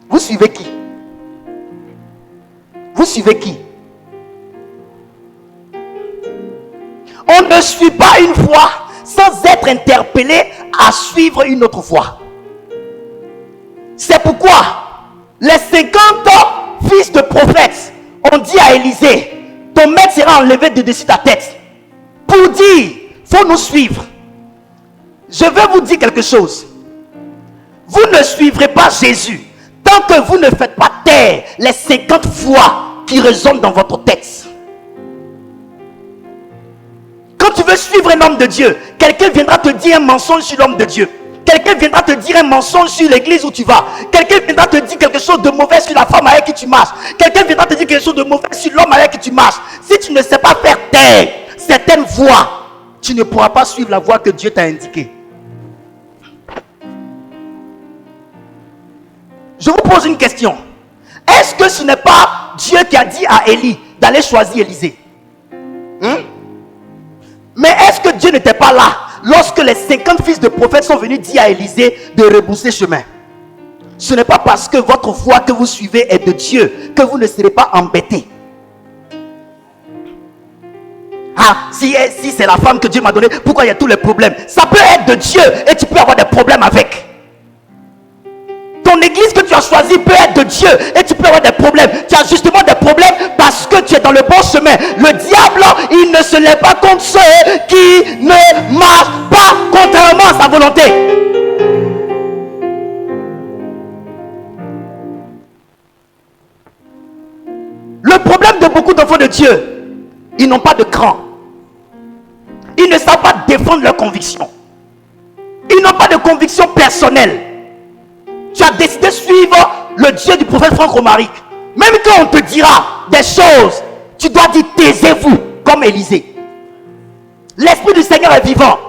Vous suivez qui? Vous suivez qui? On ne suit pas une voie sans être interpellé à suivre une autre voie. C'est pourquoi les 50 fils de prophètes ont dit à Élisée, ton maître sera enlevé de dessus ta tête. Pour dire, faut nous suivre. Je vais vous dire quelque chose. Vous ne suivrez pas Jésus tant que vous ne faites pas taire les 50 voix qui résonnent dans votre tête. Quand tu veux suivre un homme de Dieu, quelqu'un viendra te dire un mensonge sur l'homme de Dieu. Quelqu'un viendra te dire un mensonge sur l'église où tu vas. Quelqu'un viendra te dire quelque chose de mauvais sur la femme avec qui tu marches. Quelqu'un viendra te dire quelque chose de mauvais sur l'homme avec qui tu marches. Si tu ne sais pas faire taire certaines voies, tu ne pourras pas suivre la voie que Dieu t'a indiquée. Je vous pose une question. Est-ce que ce n'est pas Dieu qui a dit à Élie d'aller choisir Élisée? Mais est-ce que Dieu n'était pas là lorsque les 50 fils de prophètes sont venus dire à Élisée de rebrousser chemin? Ce n'est pas parce que votre voie que vous suivez est de Dieu que vous ne serez pas embêtés. Ah, si c'est la femme que Dieu m'a donnée, pourquoi il y a tous les problèmes? Ça peut être de Dieu et tu peux avoir des problèmes avec. Ton église que tu as choisie peut être de Dieu et tu peux avoir des problèmes. Tu as justement des problèmes parce que tu es dans le bon chemin. Le diable, il ne se lève pas contre ceux qui ne marchent pas contrairement à sa volonté. Le problème de beaucoup d'enfants de Dieu, ils n'ont pas de cran. Ils ne savent pas défendre leurs convictions. Ils n'ont pas de conviction personnelle. Tu as décidé de suivre le Dieu du prophète Franck Romaric. Même quand on te dira des choses, tu dois dire taisez-vous, comme Élisée. L'Esprit du Seigneur est vivant.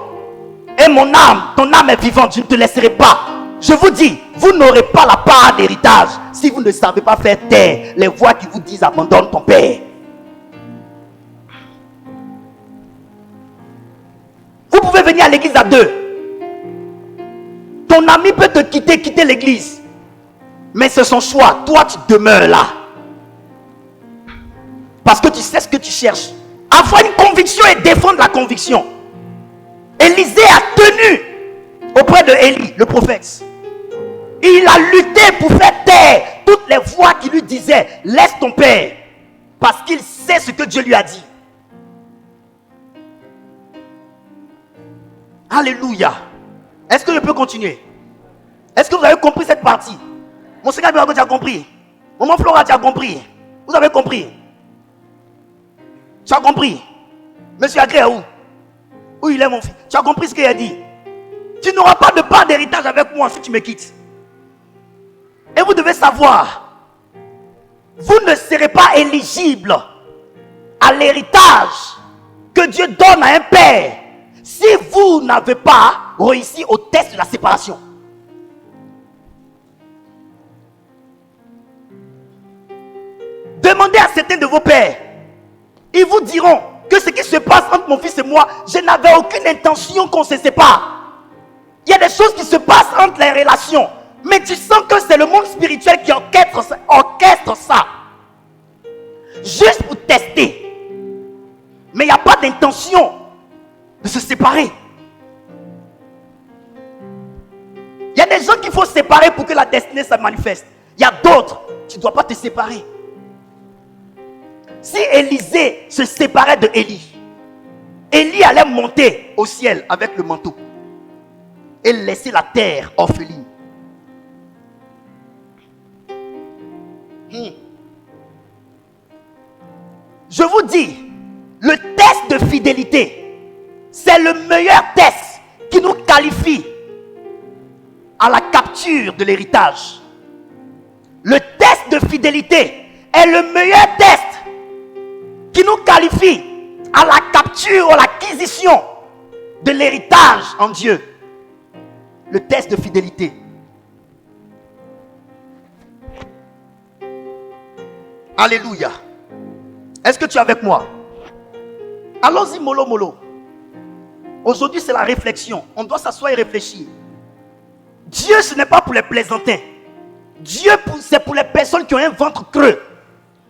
Et mon âme, ton âme est vivante, je ne te laisserai pas. Je vous dis, vous n'aurez pas la part d'héritage si vous ne savez pas faire taire les voix qui vous disent abandonne ton père. Vous pouvez venir à l'église à deux. Ton ami peut te quitter l'église. Mais c'est son choix. Toi, tu demeures là. Parce que tu sais ce que tu cherches. Avoir une conviction et défendre la conviction. Élisée a tenu auprès de Élie, le prophète. Il a lutté pour faire taire toutes les voix qui lui disaient laisse ton père. Parce qu'il sait ce que Dieu lui a dit. Alléluia. Est-ce que je peux continuer? Est-ce que vous avez compris cette partie? Mon Seigneur, tu as compris? Maman Flora, tu as compris? Vous avez compris? Tu as compris? Monsieur Agré, où il est mon fils? Tu as compris ce qu'il a dit? Tu n'auras pas de part d'héritage avec moi si tu me quittes. Et vous devez savoir, vous ne serez pas éligible à l'héritage que Dieu donne à un père si vous n'avez pas réussi au test de la séparation. Demandez à certains de vos pères. Ils vous diront que ce qui se passe entre mon fils et moi, je n'avais aucune intention qu'on se sépare. Il y a des choses qui se passent entre les relations. Mais tu sens que c'est le monde spirituel qui orchestre ça. Juste pour tester. Mais il n'y a pas d'intention de se séparer. Il y a des gens qu'il faut séparer pour que la destinée se manifeste. Il y a d'autres, tu ne dois pas te séparer. Si Élisée se séparait de Élie, Élie allait monter au ciel avec le manteau et laisser la terre orpheline. Je vous dis, le test de fidélité, c'est le meilleur test qui nous qualifie à la capture de l'héritage. Le test de fidélité est le meilleur test qui nous qualifie à la capture ou à l'acquisition de l'héritage en Dieu. Le test de fidélité. Alléluia. Est-ce que tu es avec moi? Allons-y mollo mollo. Aujourd'hui c'est la réflexion. On doit s'asseoir et réfléchir. Dieu ce n'est pas pour les plaisantins. Dieu c'est pour les personnes qui ont un ventre creux.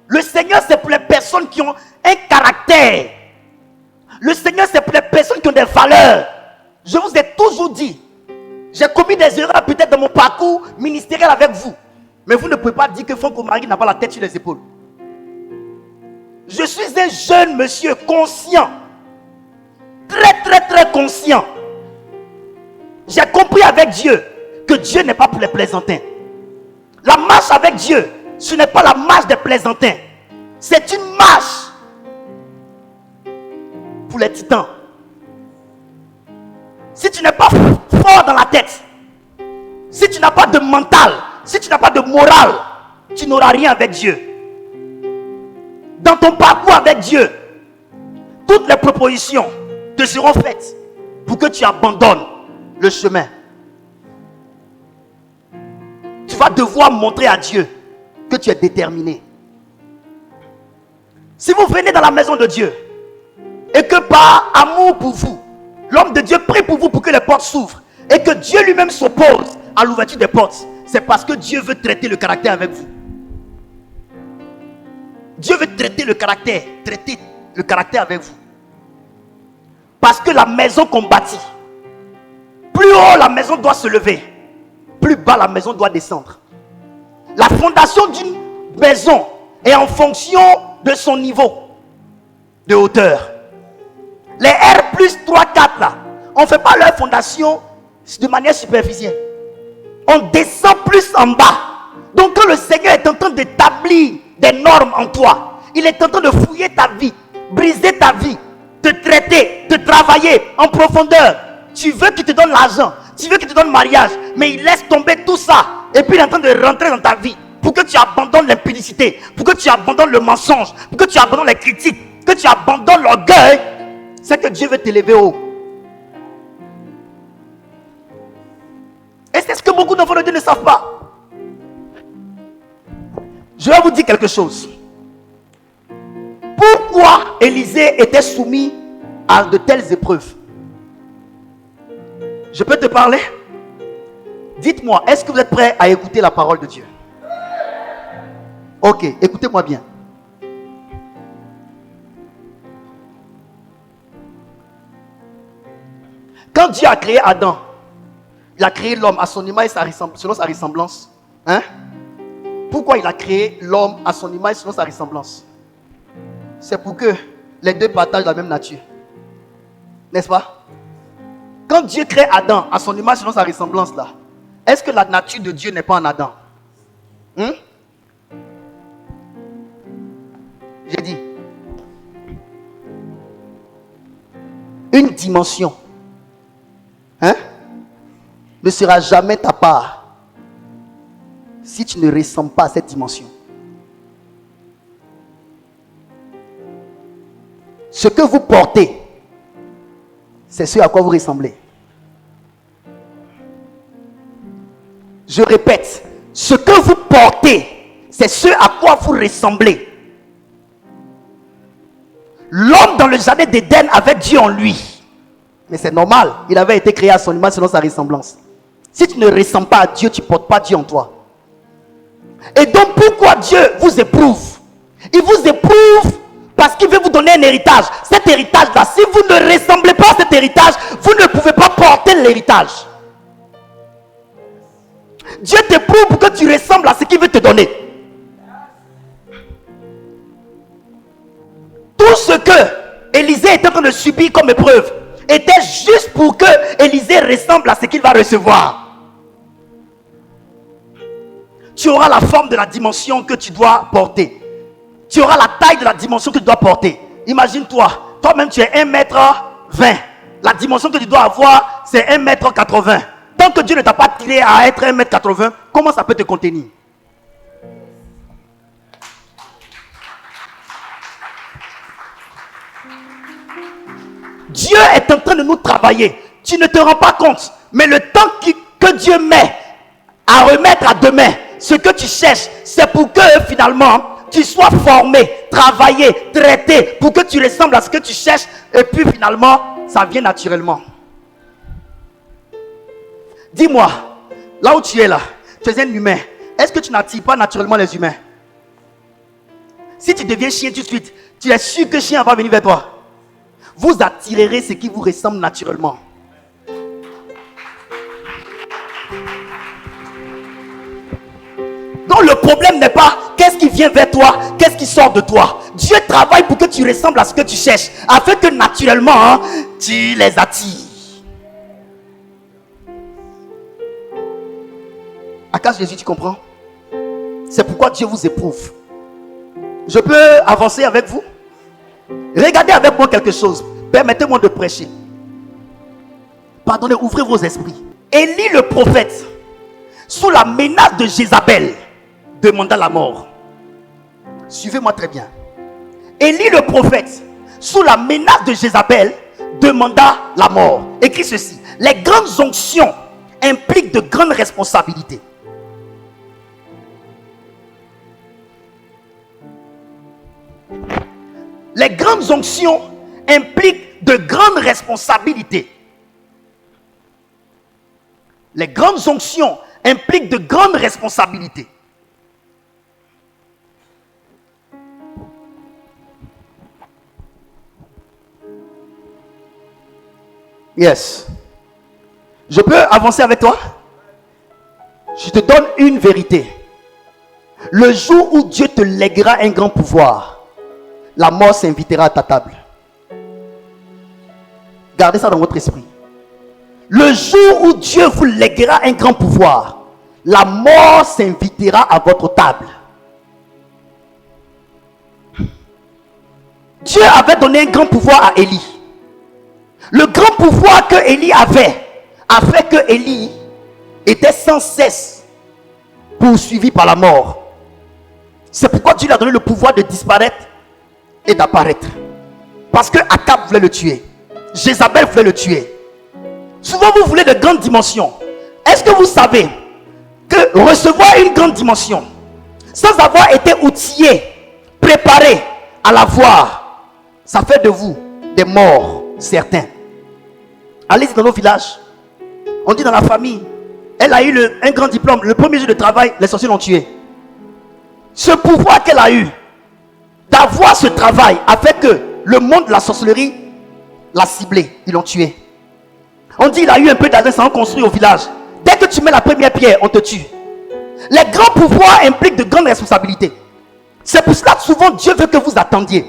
Le Seigneur c'est pour les personnes qui ont un caractère. Le Seigneur c'est pour les personnes qui ont des valeurs. Je vous ai toujours dit, j'ai commis des erreurs peut-être dans mon parcours ministériel avec vous. Mais vous ne pouvez pas dire que Franck Romaric n'a pas la tête sur les épaules. Je suis un jeune monsieur conscient. Très conscient. J'ai compris avec Dieu que Dieu n'est pas pour les plaisantins. La marche avec Dieu, ce n'est pas la marche des plaisantins. C'est une marche pour les titans. Si tu n'es pas fort dans la tête, si tu n'as pas de mental, si tu n'as pas de morale, tu n'auras rien avec Dieu. Dans ton parcours avec Dieu, toutes les propositions te seront faites pour que tu abandonnes le chemin. Tu vas devoir montrer à Dieu que tu es déterminé. Si vous venez dans la maison de Dieu et que par amour pour vous, l'homme de Dieu prie pour vous pour que les portes s'ouvrent et que Dieu lui-même s'oppose à l'ouverture des portes, c'est parce que Dieu veut traiter le caractère avec vous. Dieu veut traiter le caractère avec vous. Parce que la maison qu'on bâtit, plus haut la maison doit se lever, plus bas la maison doit descendre. La fondation d'une maison est en fonction de son niveau de hauteur. Les R plus 3, 4 là, on ne fait pas leur fondation de manière superficielle. On descend plus en bas. Donc quand le Seigneur est en train d'établir des normes en toi, il est en train de fouiller ta vie, briser ta vie, te traiter, te travailler en profondeur. Tu veux qu'il te donne l'argent, tu veux qu'il te donne le mariage, mais il laisse tomber tout ça. Et puis il est en train de rentrer dans ta vie pour que tu abandonnes l'impudicité, pour que tu abandonnes le mensonge, pour que tu abandonnes les critiques, que tu abandonnes l'orgueil. C'est que Dieu veut t'élever haut. Et c'est ce que beaucoup d'enfants de Dieu ne savent pas. Je vais vous dire quelque chose. Pourquoi Élisée était soumis à de telles épreuves? Je peux te parler? Dites-moi, est-ce que vous êtes prêts à écouter la parole de Dieu? Ok, écoutez-moi bien. Quand Dieu a créé Adam, il a créé l'homme à son image et selon sa ressemblance. Hein? Pourquoi il a créé l'homme à son image selon sa ressemblance? C'est pour que les deux partagent la même nature. N'est-ce pas? Quand Dieu crée Adam à son image selon sa ressemblance là, est-ce que la nature de Dieu n'est pas en Adam? J'ai dit une dimension ne sera jamais ta part si tu ne ressembles pas à cette dimension. Ce que vous portez, c'est ce à quoi vous ressemblez. Je répète, ce que vous portez, c'est ce à quoi vous ressemblez. L'homme dans le jardin d'Éden avait Dieu en lui. Mais c'est normal, il avait été créé à son image selon sa ressemblance. Si tu ne ressembles pas à Dieu, tu ne portes pas Dieu en toi. Et donc pourquoi Dieu vous éprouve? Il vous éprouve parce qu'il veut vous donner un héritage. Cet héritage-là, si vous ne ressemblez pas à cet héritage, vous ne pouvez pas porter l'héritage. Dieu t'éprouve pour que tu ressembles à ce qu'il veut te donner. Tout ce que Élisée était en train de subir comme épreuve était juste pour que Élisée ressemble à ce qu'il va recevoir. Tu auras la forme de la dimension que tu dois porter. Tu auras la taille de la dimension que tu dois porter. Imagine-toi, toi-même tu es 1m20. La dimension que tu dois avoir, c'est 1m80. Tant que Dieu ne t'a pas tiré à être 1m80, comment ça peut te contenir? Dieu est en train de nous travailler. Tu ne te rends pas compte. Mais le temps que Dieu met à remettre à demain ce que tu cherches, c'est pour que finalement tu sois formé, travaillé, traité, pour que tu ressembles à ce que tu cherches. Et puis finalement, ça vient naturellement. Dis-moi, là où tu es là, tu es un humain. Est-ce que tu n'attires pas naturellement les humains? Si tu deviens chien tout de suite, tu es sûr que chien va venir vers toi. Vous attirerez ce qui vous ressemble naturellement. Donc le problème n'est pas qu'est-ce qui vient vers toi, qu'est-ce qui sort de toi. Dieu travaille pour que tu ressembles à ce que tu cherches, afin que naturellement, tu les attires. À cas Jésus, tu comprends? C'est pourquoi Dieu vous éprouve. Je peux avancer avec vous? Regardez avec moi quelque chose. Permettez-moi de prêcher. Pardonnez, ouvrez vos esprits. Élie le prophète, sous la menace de Jézabel, demanda la mort. Suivez-moi très bien. Élie le prophète, sous la menace de Jézabel, demanda la mort. Écrit ceci: les grandes onctions impliquent de grandes responsabilités. Les grandes onctions impliquent de grandes responsabilités. Les grandes onctions impliquent de grandes responsabilités. Yes. Je peux avancer avec toi? Je te donne une vérité. Le jour où Dieu te lèguera un grand pouvoir, la mort s'invitera à ta table. Gardez ça dans votre esprit. Le jour où Dieu vous lèguera un grand pouvoir, la mort s'invitera à votre table. Dieu avait donné un grand pouvoir à Élie. Le grand pouvoir que Élie avait a fait que Élie était sans cesse poursuivi par la mort. C'est pourquoi Dieu lui a donné le pouvoir de disparaître et d'apparaître. Parce que Akab voulait le tuer. Jézabel voulait le tuer. Souvent vous voulez de grandes dimensions. Est-ce que vous savez que recevoir une grande dimension sans avoir été outillé, préparé à l'avoir, ça fait de vous des morts certains. Allez-y dans nos villages. On dit dans la famille, elle a eu un grand diplôme. Le premier jour de travail, les sorciers l'ont tué. Ce pouvoir qu'elle a eu d'avoir ce travail a fait que le monde de la sorcellerie l'a ciblé. Ils l'ont tué. On dit il a eu un peu d'argent, ça a construit au village. Dès que tu mets la première pierre, on te tue. Les grands pouvoirs impliquent de grandes responsabilités. C'est pour cela que souvent Dieu veut que vous attendiez.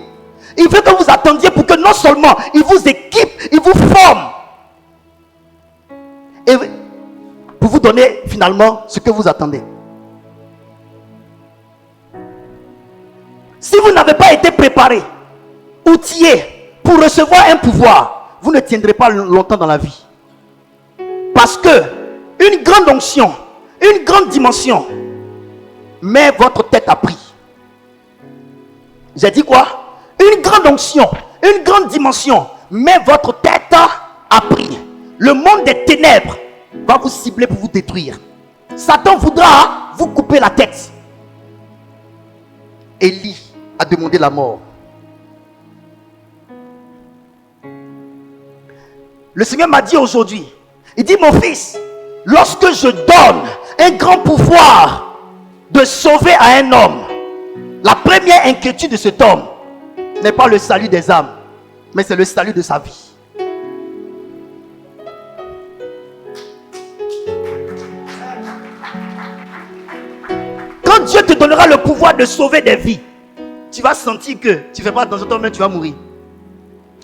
Il veut que vous attendiez pour que non seulement il vous équipe, il vous forme. Et pour vous donner finalement ce que vous attendez. Si vous n'avez pas été préparé, outillé pour recevoir un pouvoir, vous ne tiendrez pas longtemps dans la vie. Parce que une grande onction, une grande dimension met votre tête à prix. J'ai dit quoi? Une grande onction, une grande dimension met votre tête à prix. Le monde des ténèbres va vous cibler pour vous détruire. Satan voudra vous couper la tête. Élie a demandé la mort. Le Seigneur m'a dit aujourd'hui, il dit mon fils, lorsque je donne un grand pouvoir de sauver à un homme, la première inquiétude de cet homme n'est pas le salut des âmes, mais c'est le salut de sa vie. Quand Dieu te donnera le pouvoir de sauver des vies, tu vas sentir que tu ne fais pas attention, toi-même tu vas mourir.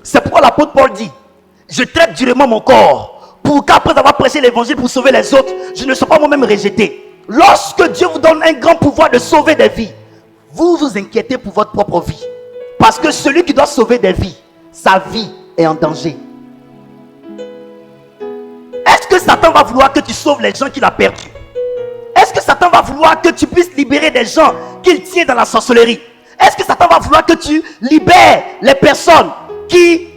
C'est pourquoi l'apôtre Paul dit, je traite durement mon corps pour qu'après avoir prêché l'évangile pour sauver les autres, je ne sois pas moi-même rejeté. Lorsque Dieu vous donne un grand pouvoir de sauver des vies, vous vous inquiétez pour votre propre vie. Parce que celui qui doit sauver des vies, sa vie est en danger. Est-ce que Satan va vouloir que tu sauves les gens qu'il a perdus? Est-ce que Satan va vouloir que tu puisses libérer des gens qu'il tient dans la sorcellerie? Est-ce que Satan va vouloir que tu libères les personnes qu'il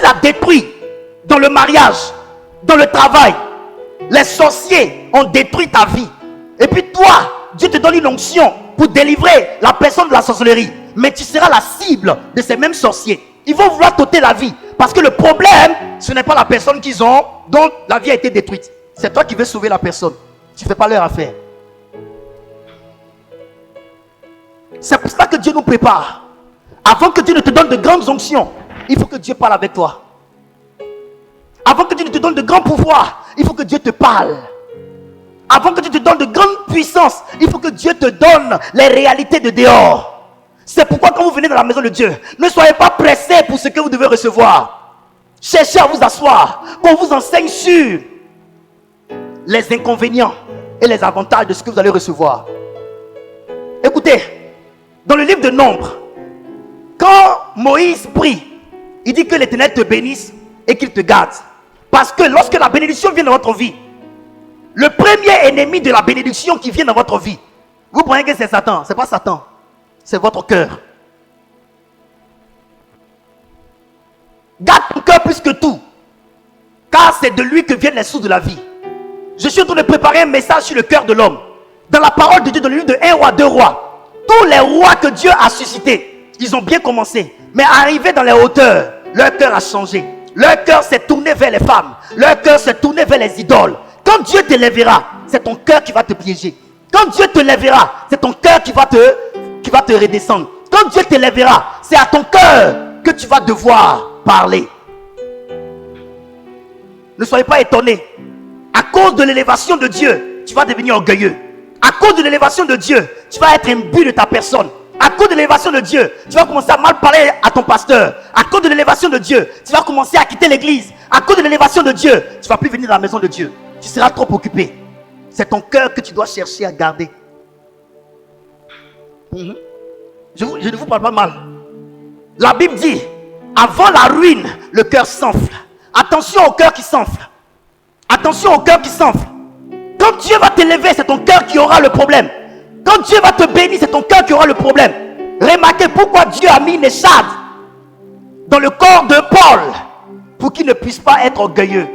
a détruit dans le mariage, dans le travail? Les sorciers ont détruit ta vie. Et puis toi, Dieu te donne une onction pour délivrer la personne de la sorcellerie. Mais tu seras la cible de ces mêmes sorciers. Ils vont vouloir t'ôter la vie. Parce que le problème, ce n'est pas la personne qu'ils ont, dont la vie a été détruite. C'est toi qui veux sauver la personne. Tu ne fais pas leur affaire. C'est pour cela que Dieu nous prépare. Avant que Dieu ne te donne de grandes onctions, il faut que Dieu parle avec toi. Avant que Dieu ne te donne de grands pouvoirs, il faut que Dieu te parle. Avant que Dieu te donne de grandes puissances, il faut que Dieu te donne les réalités de dehors. C'est pourquoi quand vous venez dans la maison de Dieu, ne soyez pas pressés pour ce que vous devez recevoir. Cherchez à vous asseoir, qu'on vous enseigne sur les inconvénients et les avantages de ce que vous allez recevoir. Écoutez, dans le livre de Nombres, quand Moïse prie, il dit que l'Éternel te bénisse et qu'il te garde. Parce que lorsque la bénédiction vient dans votre vie, le premier ennemi de la bénédiction qui vient dans votre vie, vous croyez que c'est Satan? Ce n'est pas Satan, c'est votre cœur. Garde ton cœur plus que tout, car c'est de lui que viennent les sources de la vie. Je suis en train de préparer un message sur le cœur de l'homme. Dans la parole de Dieu, dans le livre de 1 roi, 2 rois, tous les rois que Dieu a suscités, ils ont bien commencé, mais arrivés dans les hauteurs, leur cœur a changé. Leur cœur s'est tourné vers les femmes, leur cœur s'est tourné vers les idoles. Quand Dieu te lèvera, c'est ton cœur qui va te piéger. Quand Dieu te lèvera, c'est ton cœur qui va te redescendre. Quand Dieu te lèvera, c'est à ton cœur que tu vas devoir parler. Ne soyez pas étonnés. À cause de l'élévation de Dieu, tu vas devenir orgueilleux. À cause de l'élévation de Dieu, tu vas être imbu de ta personne. À cause de l'élévation de Dieu, tu vas commencer à mal parler à ton pasteur. À cause de l'élévation de Dieu, tu vas commencer à quitter l'église. À cause de l'élévation de Dieu, tu ne vas plus venir dans la maison de Dieu. Tu seras trop occupé. C'est ton cœur que tu dois chercher à garder. Je ne vous parle pas mal. La Bible dit, avant la ruine, le cœur s'enfle. Attention au cœur qui s'enfle. Attention au cœur qui s'enfle. Quand Dieu va t'élever, c'est ton cœur qui aura le problème. Quand Dieu va te bénir, c'est ton cœur qui aura le problème. Remarquez pourquoi Dieu a mis une écharde dans le corps de Paul pour qu'il ne puisse pas être orgueilleux.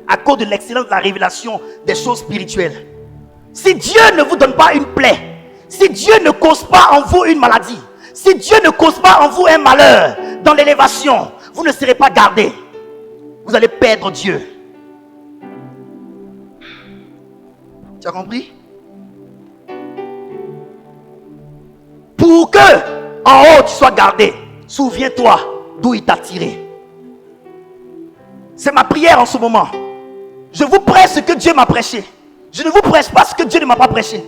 À cause de l'excellence de la révélation des choses spirituelles. Si Dieu ne vous donne pas une plaie, si Dieu ne cause pas en vous une maladie, si Dieu ne cause pas en vous un malheur dans l'élévation, vous ne serez pas gardé. Vous allez perdre Dieu. Tu as compris? Pour que en haut tu sois gardé, souviens-toi d'où il t'a tiré. C'est ma prière en ce moment. Je vous prêche ce que Dieu m'a prêché. Je ne vous prêche pas ce que Dieu ne m'a pas prêché.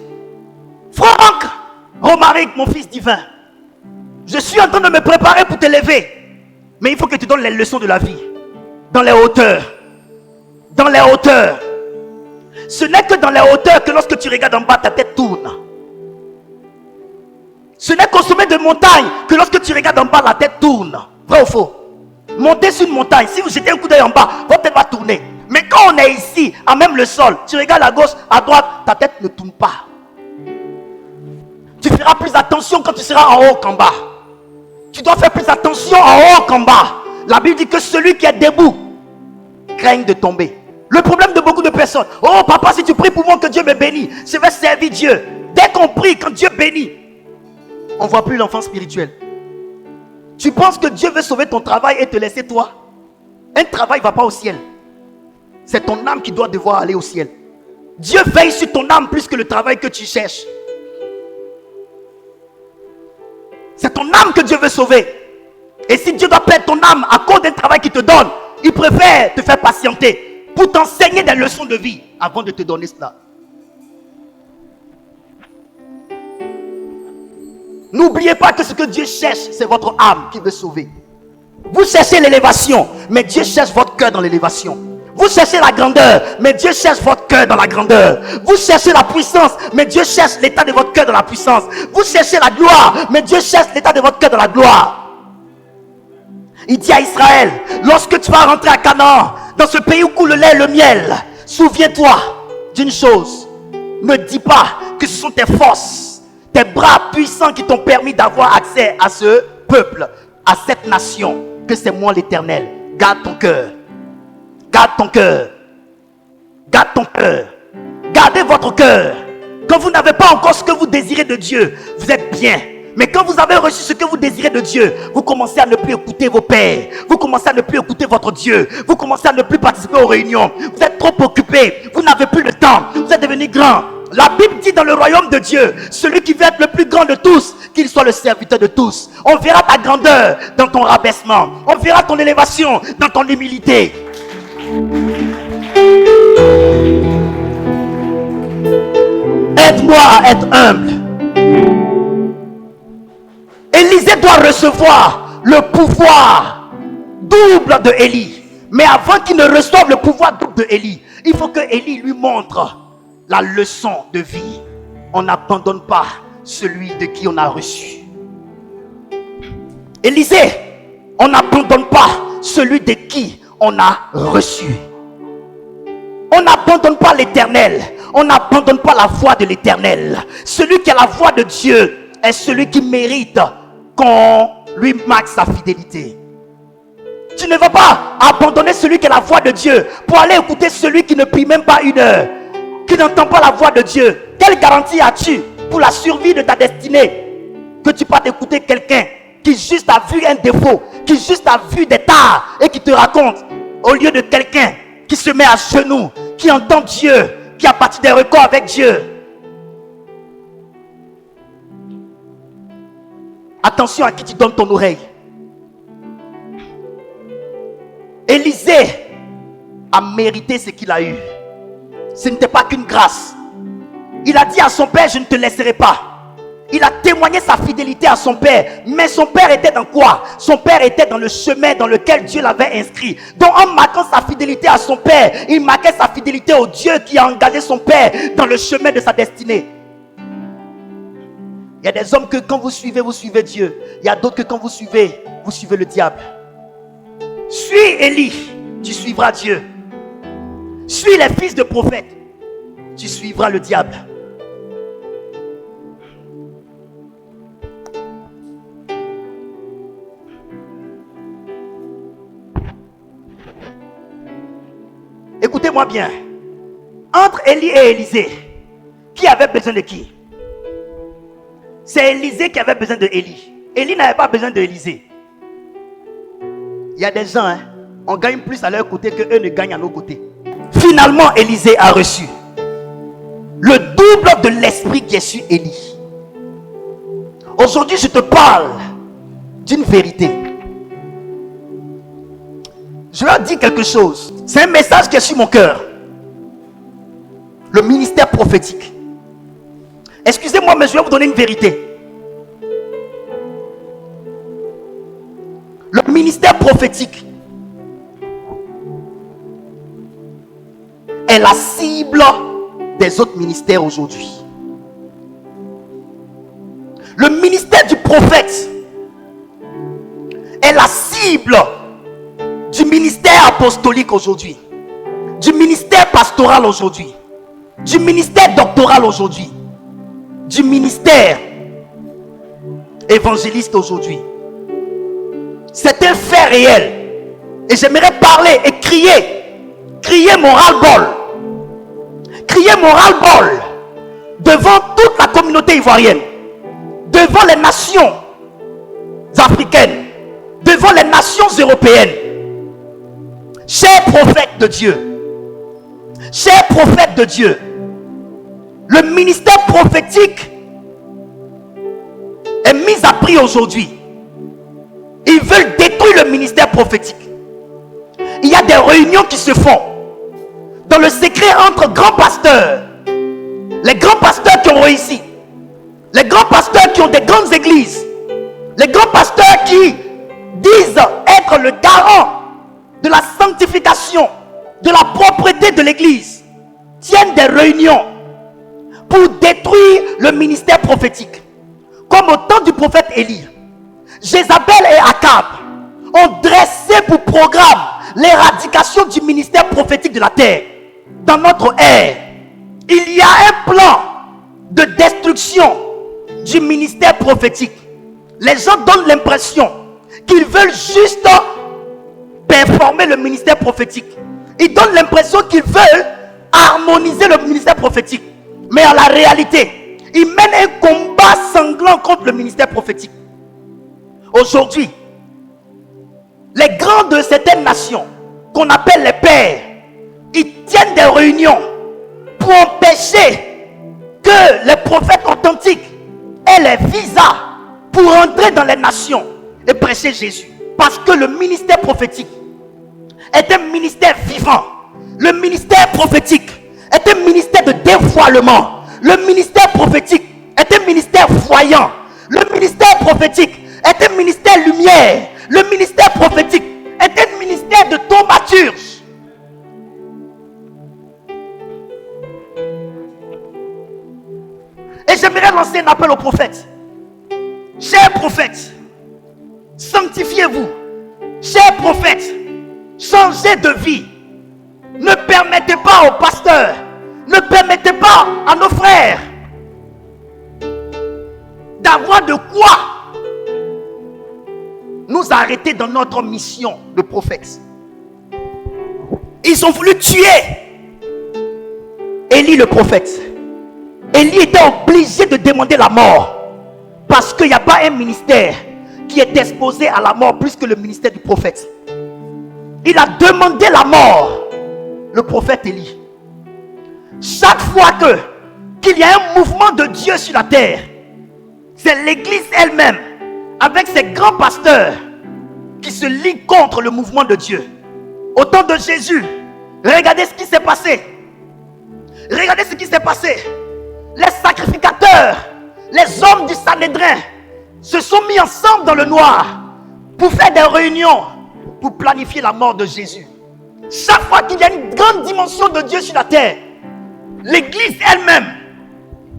Franck Romaric, mon fils divin, je suis en train de me préparer pour t'élever. Mais il faut que tu donnes les leçons de la vie. Dans les hauteurs. Dans les hauteurs. Ce n'est que dans les hauteurs que lorsque tu regardes en bas, ta tête tourne. Ce n'est qu'au sommet de montagne que lorsque tu regardes en bas, la tête tourne. Vrai ou faux? Monter sur une montagne, si vous jetez un coup d'œil en bas, votre tête va tourner. Mais quand on est ici, à même le sol, tu regardes à gauche, à droite, ta tête ne tourne pas. Tu feras plus attention quand tu seras en haut qu'en bas. Tu dois faire plus attention en haut qu'en bas. La Bible dit que celui qui est debout craigne de tomber. Le problème de beaucoup de personnes, oh papa, si tu pries pour moi que Dieu me bénisse, je vais servir Dieu. Dès qu'on prie, quand Dieu bénit, on ne voit plus l'enfant spirituel. Tu penses que Dieu veut sauver ton travail et te laisser toi? Un travail ne va pas au ciel. C'est ton âme qui doit devoir aller au ciel. Dieu veille sur ton âme plus que le travail que tu cherches. C'est ton âme que Dieu veut sauver. Et si Dieu doit perdre ton âme à cause d'un travail qu'il te donne, il préfère te faire patienter pour t'enseigner des leçons de vie avant de te donner cela. N'oubliez pas que ce que Dieu cherche, c'est votre âme qui veut sauver. Vous cherchez l'élévation, mais Dieu cherche votre cœur dans l'élévation. Vous cherchez la grandeur, mais Dieu cherche votre cœur dans la grandeur. Vous cherchez la puissance, mais Dieu cherche l'état de votre cœur dans la puissance. Vous cherchez la gloire, mais Dieu cherche l'état de votre cœur dans la gloire. Il dit à Israël, lorsque tu vas rentrer à Canaan, dans ce pays où coule le lait et le miel, souviens-toi d'une chose. Ne dis pas que ce sont tes forces, tes bras puissants qui t'ont permis d'avoir accès à ce peuple, à cette nation, que c'est moi l'Éternel. Garde ton cœur. Garde ton cœur. Garde ton cœur. Gardez votre cœur. Quand vous n'avez pas encore ce que vous désirez de Dieu, vous êtes bien. Mais quand vous avez reçu ce que vous désirez de Dieu, vous commencez à ne plus écouter vos pères. Vous commencez à ne plus écouter votre Dieu. Vous commencez à ne plus participer aux réunions. Vous êtes trop occupés. Vous n'avez plus le temps. Vous êtes devenus grands. La Bible dit dans le royaume de Dieu, celui qui veut être le plus grand de tous, qu'il soit le serviteur de tous. On verra ta grandeur dans ton rabaissement. On verra ton élévation dans ton humilité. Aide-moi à être humble. Élisée doit recevoir le pouvoir double de Élie. Mais avant qu'il ne reçoive le pouvoir double de Élie, il faut que Élie lui montre la leçon de vie. On n'abandonne pas celui de qui on a reçu. Élisée, on n'abandonne pas celui de qui on a reçu. On n'abandonne pas l'Éternel. On n'abandonne pas la voix de l'Éternel. Celui qui a la voix de Dieu est celui qui mérite qu'on lui marque sa fidélité. Tu ne vas pas abandonner celui qui a la voix de Dieu pour aller écouter celui qui ne prie même pas une heure, qui n'entend pas la voix de Dieu. Quelle garantie as-tu pour la survie de ta destinée que tu passes écouter quelqu'un qui juste a vu un défaut, qui juste a vu des tares et qui te raconte, au lieu de quelqu'un qui se met à genoux, qui entend Dieu, qui a parti des records avec Dieu. Attention à qui tu donnes ton oreille. Élisée a mérité ce qu'il a eu. Ce n'était pas qu'une grâce. Il a dit à son père, je ne te laisserai pas. Il a témoigné sa fidélité à son père. Mais son père était dans quoi? Son père était dans le chemin dans lequel Dieu l'avait inscrit. Donc en marquant sa fidélité à son père, il marquait sa fidélité au Dieu qui a engagé son père dans le chemin de sa destinée. Il y a des hommes que quand vous suivez Dieu. Il y a d'autres que quand vous suivez le diable. Suis Élie, tu suivras Dieu. Suis les fils de prophètes, tu suivras le diable. Écoutez-moi bien. Entre Élie et Élisée, qui avait besoin de qui? C'est Élisée qui avait besoin de Élie. Élie n'avait pas besoin de Élisée. Il y a des gens, on gagne plus à leur côté que eux ne gagnent à nos côtés. Finalement, Élisée a reçu le double de l'esprit qui est sur Élie. Aujourd'hui, je te parle d'une vérité. Je leur dis quelque chose. C'est un message qui est sur mon cœur. Le ministère prophétique. Excusez-moi, mais je vais vous donner une vérité. Le ministère prophétique est la cible des autres ministères aujourd'hui. Le ministère du prophète est la cible du ministère apostolique aujourd'hui, du ministère pastoral aujourd'hui, du ministère doctoral aujourd'hui, du ministère évangéliste aujourd'hui. C'est un fait réel. Et j'aimerais parler et crier mon ras-le-bol. Crier mon ras-le-bol devant toute la communauté ivoirienne, devant les nations africaines, devant les nations européennes. Chers prophètes de Dieu, chers prophètes de Dieu, le ministère prophétique est mis à prix aujourd'hui. Ils veulent détruire le ministère prophétique. Il y a des réunions qui se font dans le secret entre grands pasteurs. Les grands pasteurs qui ont réussi, les grands pasteurs qui ont des grandes églises, les grands pasteurs qui disent être le garant de la sanctification, de la propreté de l'église, tiennent des réunions pour détruire le ministère prophétique. Comme au temps du prophète Élie, Jézabel et Akab ont dressé pour programme l'éradication du ministère prophétique de la terre. Dans notre ère, il y a un plan de destruction du ministère prophétique. Les gens donnent l'impression qu'ils veulent juste performer le ministère prophétique. Ils donnent l'impression qu'ils veulent harmoniser le ministère prophétique. Mais en la réalité, ils mènent un combat sanglant contre le ministère prophétique. Aujourd'hui, les grands de certaines nations, qu'on appelle les pères, ils tiennent des réunions pour empêcher que les prophètes authentiques aient les visas pour entrer dans les nations et prêcher Jésus. Parce que le ministère prophétique est un ministère vivant. Le ministère prophétique est un ministère de dévoilement. Le ministère prophétique est un ministère voyant. Le ministère prophétique est un ministère lumière. Le ministère prophétique est un ministère de thaumaturge. Et j'aimerais lancer un appel aux prophètes. Chers prophètes, sanctifiez-vous. Chers prophètes, changez de vie. Ne permettez pas aux pasteurs, ne permettez pas à nos frères d'avoir de quoi nous arrêter dans notre mission de prophète. Ils ont voulu tuer Élie le prophète. Élie était obligé de demander la mort parce qu'il n'y a pas un ministère qui est exposé à la mort plus que le ministère du prophète. Il a demandé la mort, le prophète Élie. Chaque fois qu'il y a un mouvement de Dieu sur la terre, c'est l'église elle-même avec ses grands pasteurs qui se lient contre le mouvement de Dieu. Au temps de Jésus, regardez ce qui s'est passé. Regardez ce qui s'est passé. Les sacrificateurs, les hommes du Sanhédrin se sont mis ensemble dans le noir pour faire des réunions, pour planifier la mort de Jésus. Chaque fois qu'il y a une grande dimension de Dieu sur la terre, l'église elle-même,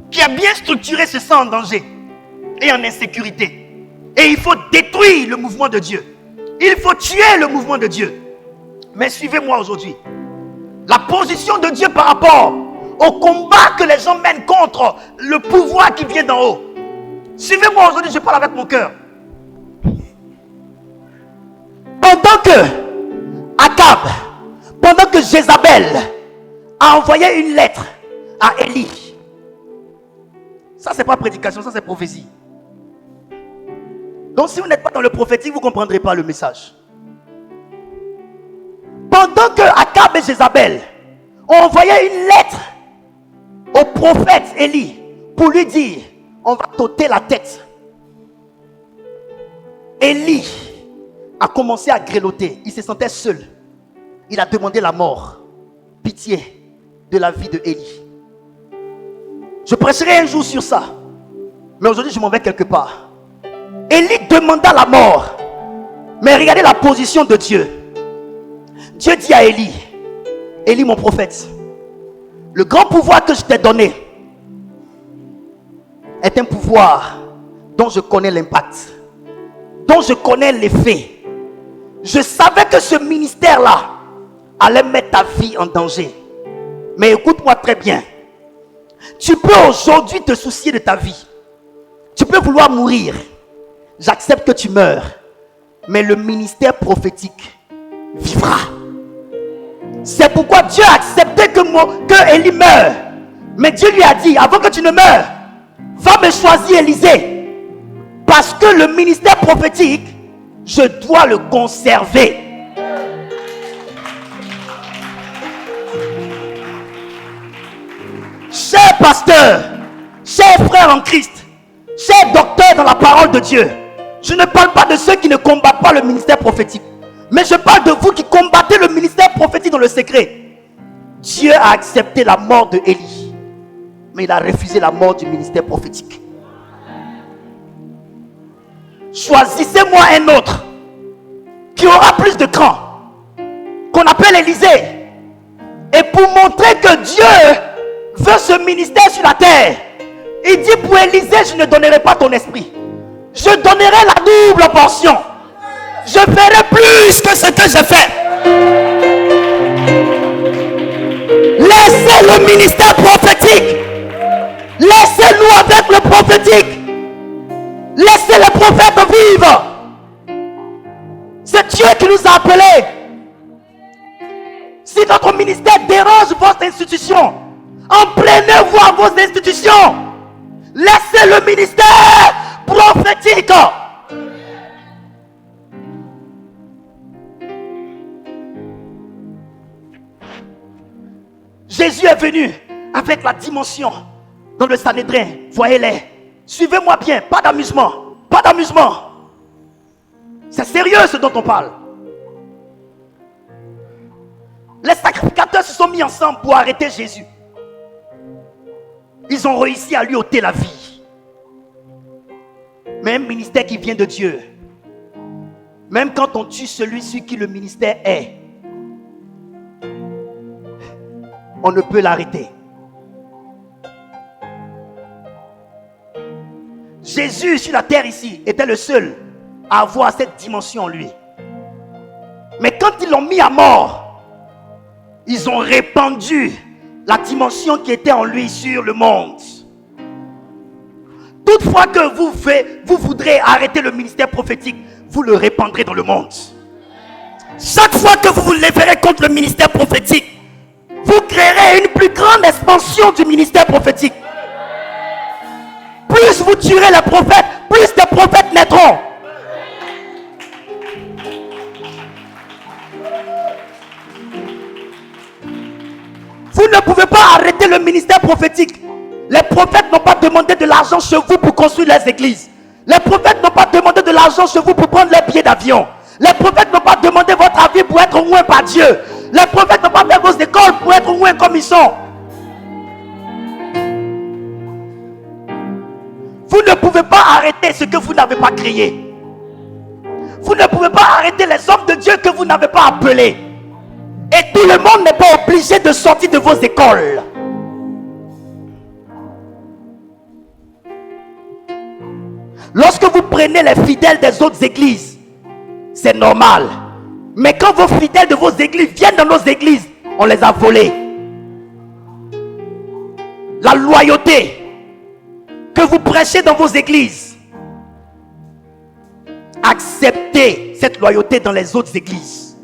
qui a bien structuré, se sent en danger et en insécurité. Et il faut détruire le mouvement de Dieu. Il faut tuer le mouvement de Dieu. Mais suivez-moi aujourd'hui. La position de Dieu par rapport au combat que les gens mènent contre le pouvoir qui vient d'en haut. Suivez-moi aujourd'hui, je parle avec mon cœur. Pendant que Akab, pendant que Jézabel a envoyé une lettre à Élie. Ça, c'est pas prédication, ça, c'est prophétie. Donc, si vous n'êtes pas dans le prophétique, vous ne comprendrez pas le message. Pendant que Akab et Jézabel ont envoyé une lettre au prophète Élie pour lui dire, on va t'ôter la tête. Élie a commencé à grelotter. Il se sentait seul. Il a demandé la mort. Pitié de la vie de Élie. Je prêcherai un jour sur ça. Mais aujourd'hui, je m'en vais quelque part. Élie demanda la mort. Mais regardez la position de Dieu. Dieu dit à Élie, Élie mon prophète, le grand pouvoir que je t'ai donné est un pouvoir dont je connais l'impact, dont je connais l'effet. Je savais que ce ministère-là allait mettre ta vie en danger. Mais écoute-moi très bien. Tu peux aujourd'hui te soucier de ta vie. Tu peux vouloir mourir. J'accepte que tu meurs. Mais le ministère prophétique vivra. C'est pourquoi Dieu a accepté que Élie meure. Mais Dieu lui a dit, avant que tu ne meures, va me choisir Élisée. Parce que le ministère prophétique, je dois le conserver. Chers pasteurs, chers frères en Christ, chers docteurs dans la parole de Dieu, je ne parle pas de ceux qui ne combattent pas le ministère prophétique. Mais je parle de vous qui combattez le ministère prophétique dans le secret. Dieu a accepté la mort de Élie, mais il a refusé la mort du ministère prophétique. Choisissez-moi un autre qui aura plus de cran, qu'on appelle Élisée. Et pour montrer que Dieu veut ce ministère sur la terre, il dit pour Élisée, je ne donnerai pas ton esprit. Je donnerai la double portion. Je ferai plus que ce que j'ai fait. Laissez le ministère prophétique. Laissez-nous avec le prophétique. Laissez les prophètes vivre. C'est Dieu qui nous a appelés. Si notre ministère dérange votre institution, emprenez-vous à vos institutions. Laissez le ministère prophétique. Jésus est venu avec la dimension dans le Sanhédrin. Voyez-les. Suivez-moi bien. Pas d'amusement. Pas d'amusement. C'est sérieux ce dont on parle. Les sacrificateurs se sont mis ensemble pour arrêter Jésus. Ils ont réussi à lui ôter la vie. Mais un ministère qui vient de Dieu, même quand on tue celui sur qui le ministère est, on ne peut l'arrêter. Jésus sur la terre ici était le seul à avoir cette dimension en lui. Mais quand ils l'ont mis à mort, ils ont répandu la dimension qui était en lui sur le monde. Toutefois que vous voudrez arrêter le ministère prophétique, vous le répandrez dans le monde. Chaque fois que vous vous lèverez contre le ministère prophétique, vous créerez une plus grande expansion du ministère prophétique. Plus vous tuerez les prophètes, plus de prophètes naîtront. Vous ne pouvez pas arrêter le ministère prophétique. Les prophètes n'ont pas demandé de l'argent chez vous pour construire les églises. Les prophètes n'ont pas demandé de l'argent chez vous pour prendre les billets d'avion. Les prophètes n'ont pas demandé votre avis pour être oints par Dieu. Les prophètes n'ont pas fait vos écoles pour être oints comme ils sont. Vous ne pouvez pas arrêter ce que vous n'avez pas créé. Vous ne pouvez pas arrêter les hommes de Dieu que vous n'avez pas appelés. Et tout le monde n'est pas obligé de sortir de vos écoles. Lorsque vous prenez les fidèles des autres églises, c'est normal. Mais quand vos fidèles de vos églises viennent dans nos églises, on les a volés. La loyauté que vous prêchez dans vos églises, acceptez cette loyauté dans les autres églises.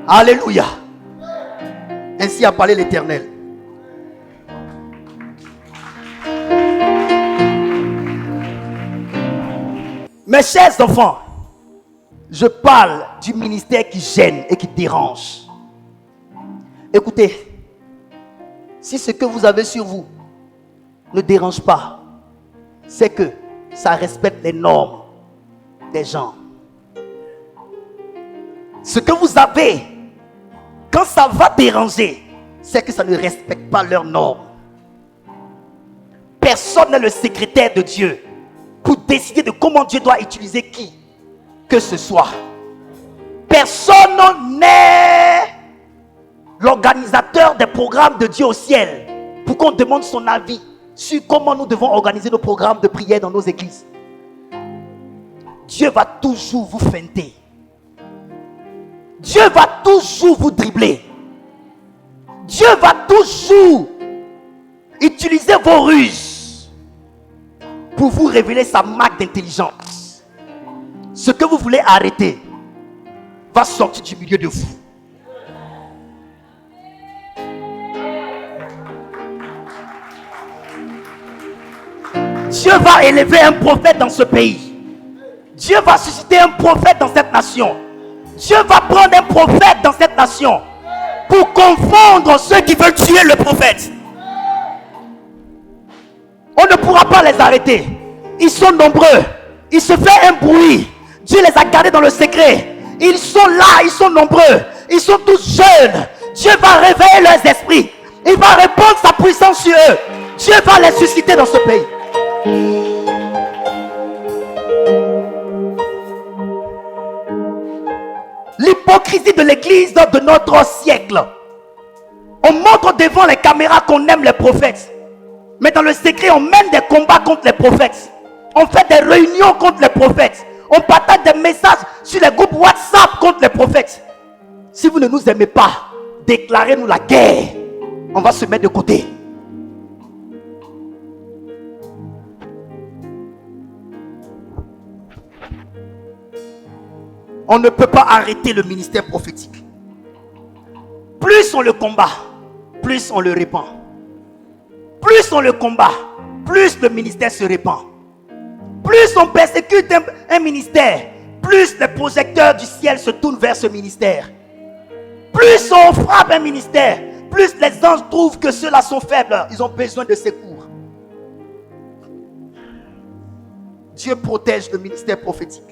Alléluia. Ainsi a parlé l'Éternel. Mes chers enfants, je parle du ministère qui gêne et qui dérange. Écoutez, si ce que vous avez sur vous ne dérange pas, c'est que ça respecte les normes des gens. Ce que vous avez, quand ça va déranger, c'est que ça ne respecte pas leurs normes. Personne n'est le secrétaire de Dieu pour décider de comment Dieu doit utiliser qui que ce soit. Personne n'est l'organisateur des programmes de Dieu au ciel pour qu'on demande son avis sur comment nous devons organiser nos programmes de prière dans nos églises. Dieu va toujours vous feinter. Dieu va toujours vous dribbler. Dieu va toujours utiliser vos ruses pour vous révéler sa marque d'intelligence. Ce que vous voulez arrêter va sortir du milieu de vous. Dieu va élever un prophète dans ce pays. Dieu va susciter un prophète dans cette nation. Dieu va prendre un prophète dans cette nation pour confondre ceux qui veulent tuer le prophète. On ne pourra pas les arrêter. Ils sont nombreux. Il se fait un bruit. Dieu les a gardés dans le secret. Ils sont là, ils sont nombreux. Ils sont tous jeunes. Dieu va réveiller leurs esprits. Il va répandre sa puissance sur eux. Dieu va les susciter dans ce pays. L'hypocrisie de l'église de notre siècle. On montre devant les caméras qu'on aime les prophètes. Mais dans le secret, on mène des combats contre les prophètes. On fait des réunions contre les prophètes. On partage des messages sur les groupes WhatsApp contre les prophètes. Si vous ne nous aimez pas, déclarez-nous la guerre. On va se mettre de côté. On ne peut pas arrêter le ministère prophétique. Plus on le combat, plus on le répand. Plus on le combat, plus le ministère se répand. Plus on persécute un ministère, plus les projecteurs du ciel se tournent vers ce ministère. Plus on frappe un ministère, plus les anges trouvent que ceux-là sont faibles. Ils ont besoin de secours. Dieu protège le ministère prophétique.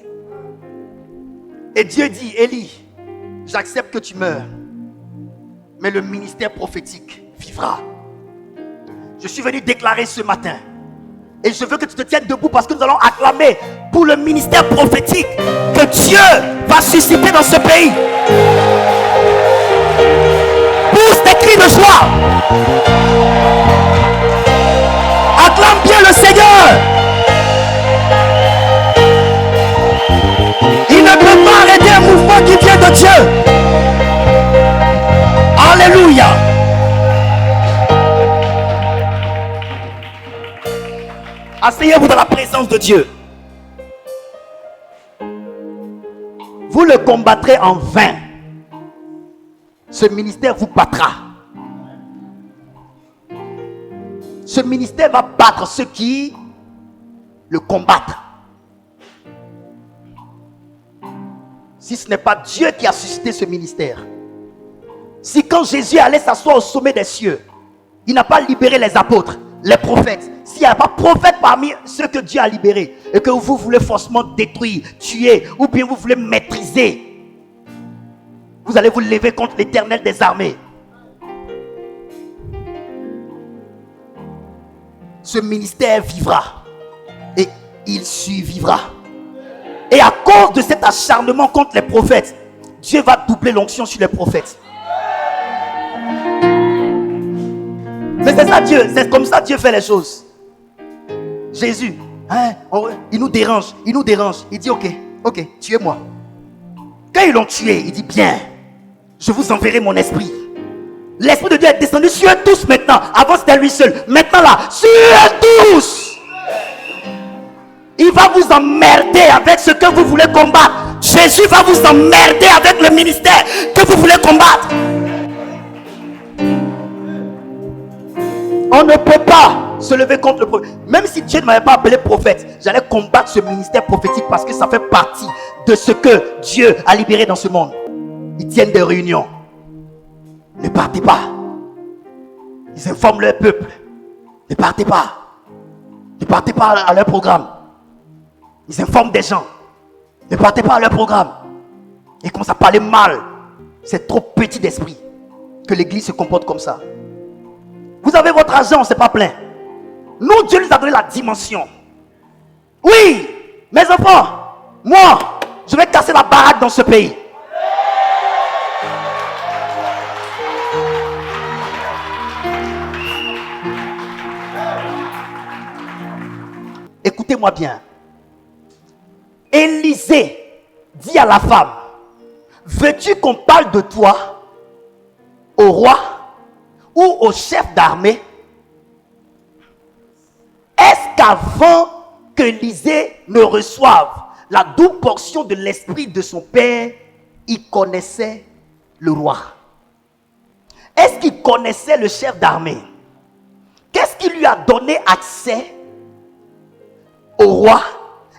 Et Dieu dit, Élie, j'accepte que tu meurs, mais le ministère prophétique vivra. Je suis venu déclarer ce matin, et je veux que tu te tiennes debout parce que nous allons acclamer pour le ministère prophétique que Dieu va susciter dans ce pays. Pousse des cris de joie. Acclame bien le Seigneur. Il ne peut pas arrêter un mouvement qui vient de Dieu. Alléluia. Asseyez-vous dans la présence de Dieu. Vous le combattrez en vain. Ce ministère vous battra. Ce ministère va battre ceux qui le combattent. Si ce n'est pas Dieu qui a suscité ce ministère. Si quand Jésus allait s'asseoir au sommet des cieux, Il n'a pas libéré les apôtres, les prophètes. S'il n'y a pas prophète parmi ceux que Dieu a libérés et que vous voulez forcément détruire, tuer ou bien vous voulez maîtriser, vous allez vous lever contre l'Éternel des armées. Ce ministère vivra et il survivra. Et à cause de cet acharnement contre les prophètes, Dieu va doubler l'onction sur les prophètes. Mais c'est ça Dieu, c'est comme ça Dieu fait les choses. Jésus, il nous dérange. Il dit ok, tuez-moi. Quand ils l'ont tué, il dit bien, je vous enverrai mon esprit. L'esprit de Dieu est descendu sur eux tous maintenant. Avant c'était lui seul. Maintenant là, sur eux tous. Il va vous emmerder avec ce que vous voulez combattre. Jésus va vous emmerder avec le ministère que vous voulez combattre. On ne peut pas se lever contre le prophète. Même si Dieu ne m'avait pas appelé prophète, j'allais combattre ce ministère prophétique parce que ça fait partie de ce que Dieu a libéré dans ce monde. Ils tiennent des réunions. Ne partez pas. Ils informent leur peuple. Ne partez pas. Ne partez pas à leur programme. Ils informent des gens. Ne partez pas à leur programme. Ils commencent à parler mal. C'est trop petit d'esprit que l'église se comporte comme ça. Vous avez votre argent, c'est pas plein. Nous, Dieu nous a donné la dimension. Oui, mes enfants, moi, je vais casser la baraque dans ce pays. Écoutez-moi bien. Élisée dit à la femme, veux-tu qu'on parle de toi au roi ou au chef d'armée? Est-ce qu'avant qu'Élisée ne reçoive la double portion de l'esprit de son père, il connaissait le roi? Est-ce qu'il connaissait le chef d'armée? Qu'est-ce qui lui a donné accès au roi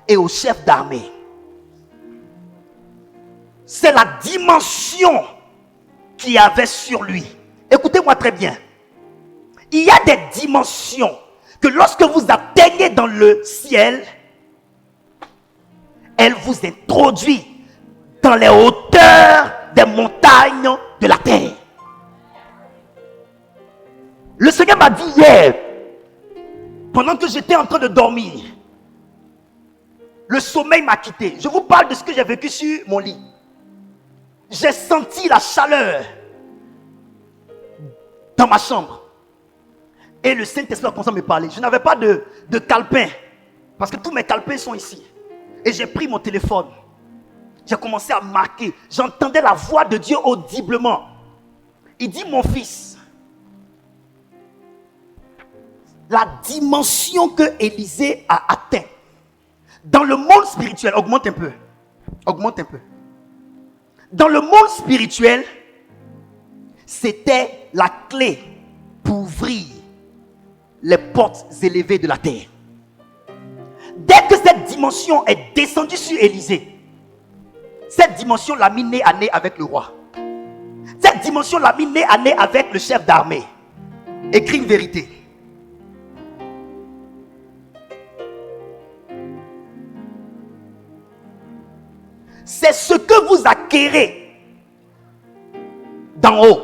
et au chef d'armée? C'est la dimension qu'il y avait sur lui. Écoutez-moi très bien. Il y a des dimensions que lorsque vous atteignez dans le ciel, elle vous introduit dans les hauteurs des montagnes de la terre. Le Seigneur m'a dit hier, pendant que j'étais en train de dormir, le sommeil m'a quitté. Je vous parle de ce que j'ai vécu sur mon lit. J'ai senti la chaleur dans ma chambre. Et le Saint-Esprit a commencé à me parler. Je n'avais pas de calepin. Parce que tous mes calepins sont ici. Et j'ai pris mon téléphone. J'ai commencé à marquer. J'entendais la voix de Dieu audiblement. Il dit, mon fils, la dimension que Élisée a atteint dans le monde spirituel, augmente un peu. Dans le monde spirituel, c'était la clé pour ouvrir les portes élevées de la terre. Dès que cette dimension est descendue sur Élisée, cette dimension l'a mis nez à nez avec le roi. Cette dimension l'a mis nez à nez avec le chef d'armée. Écris une vérité. C'est ce que vous acquérez d'en haut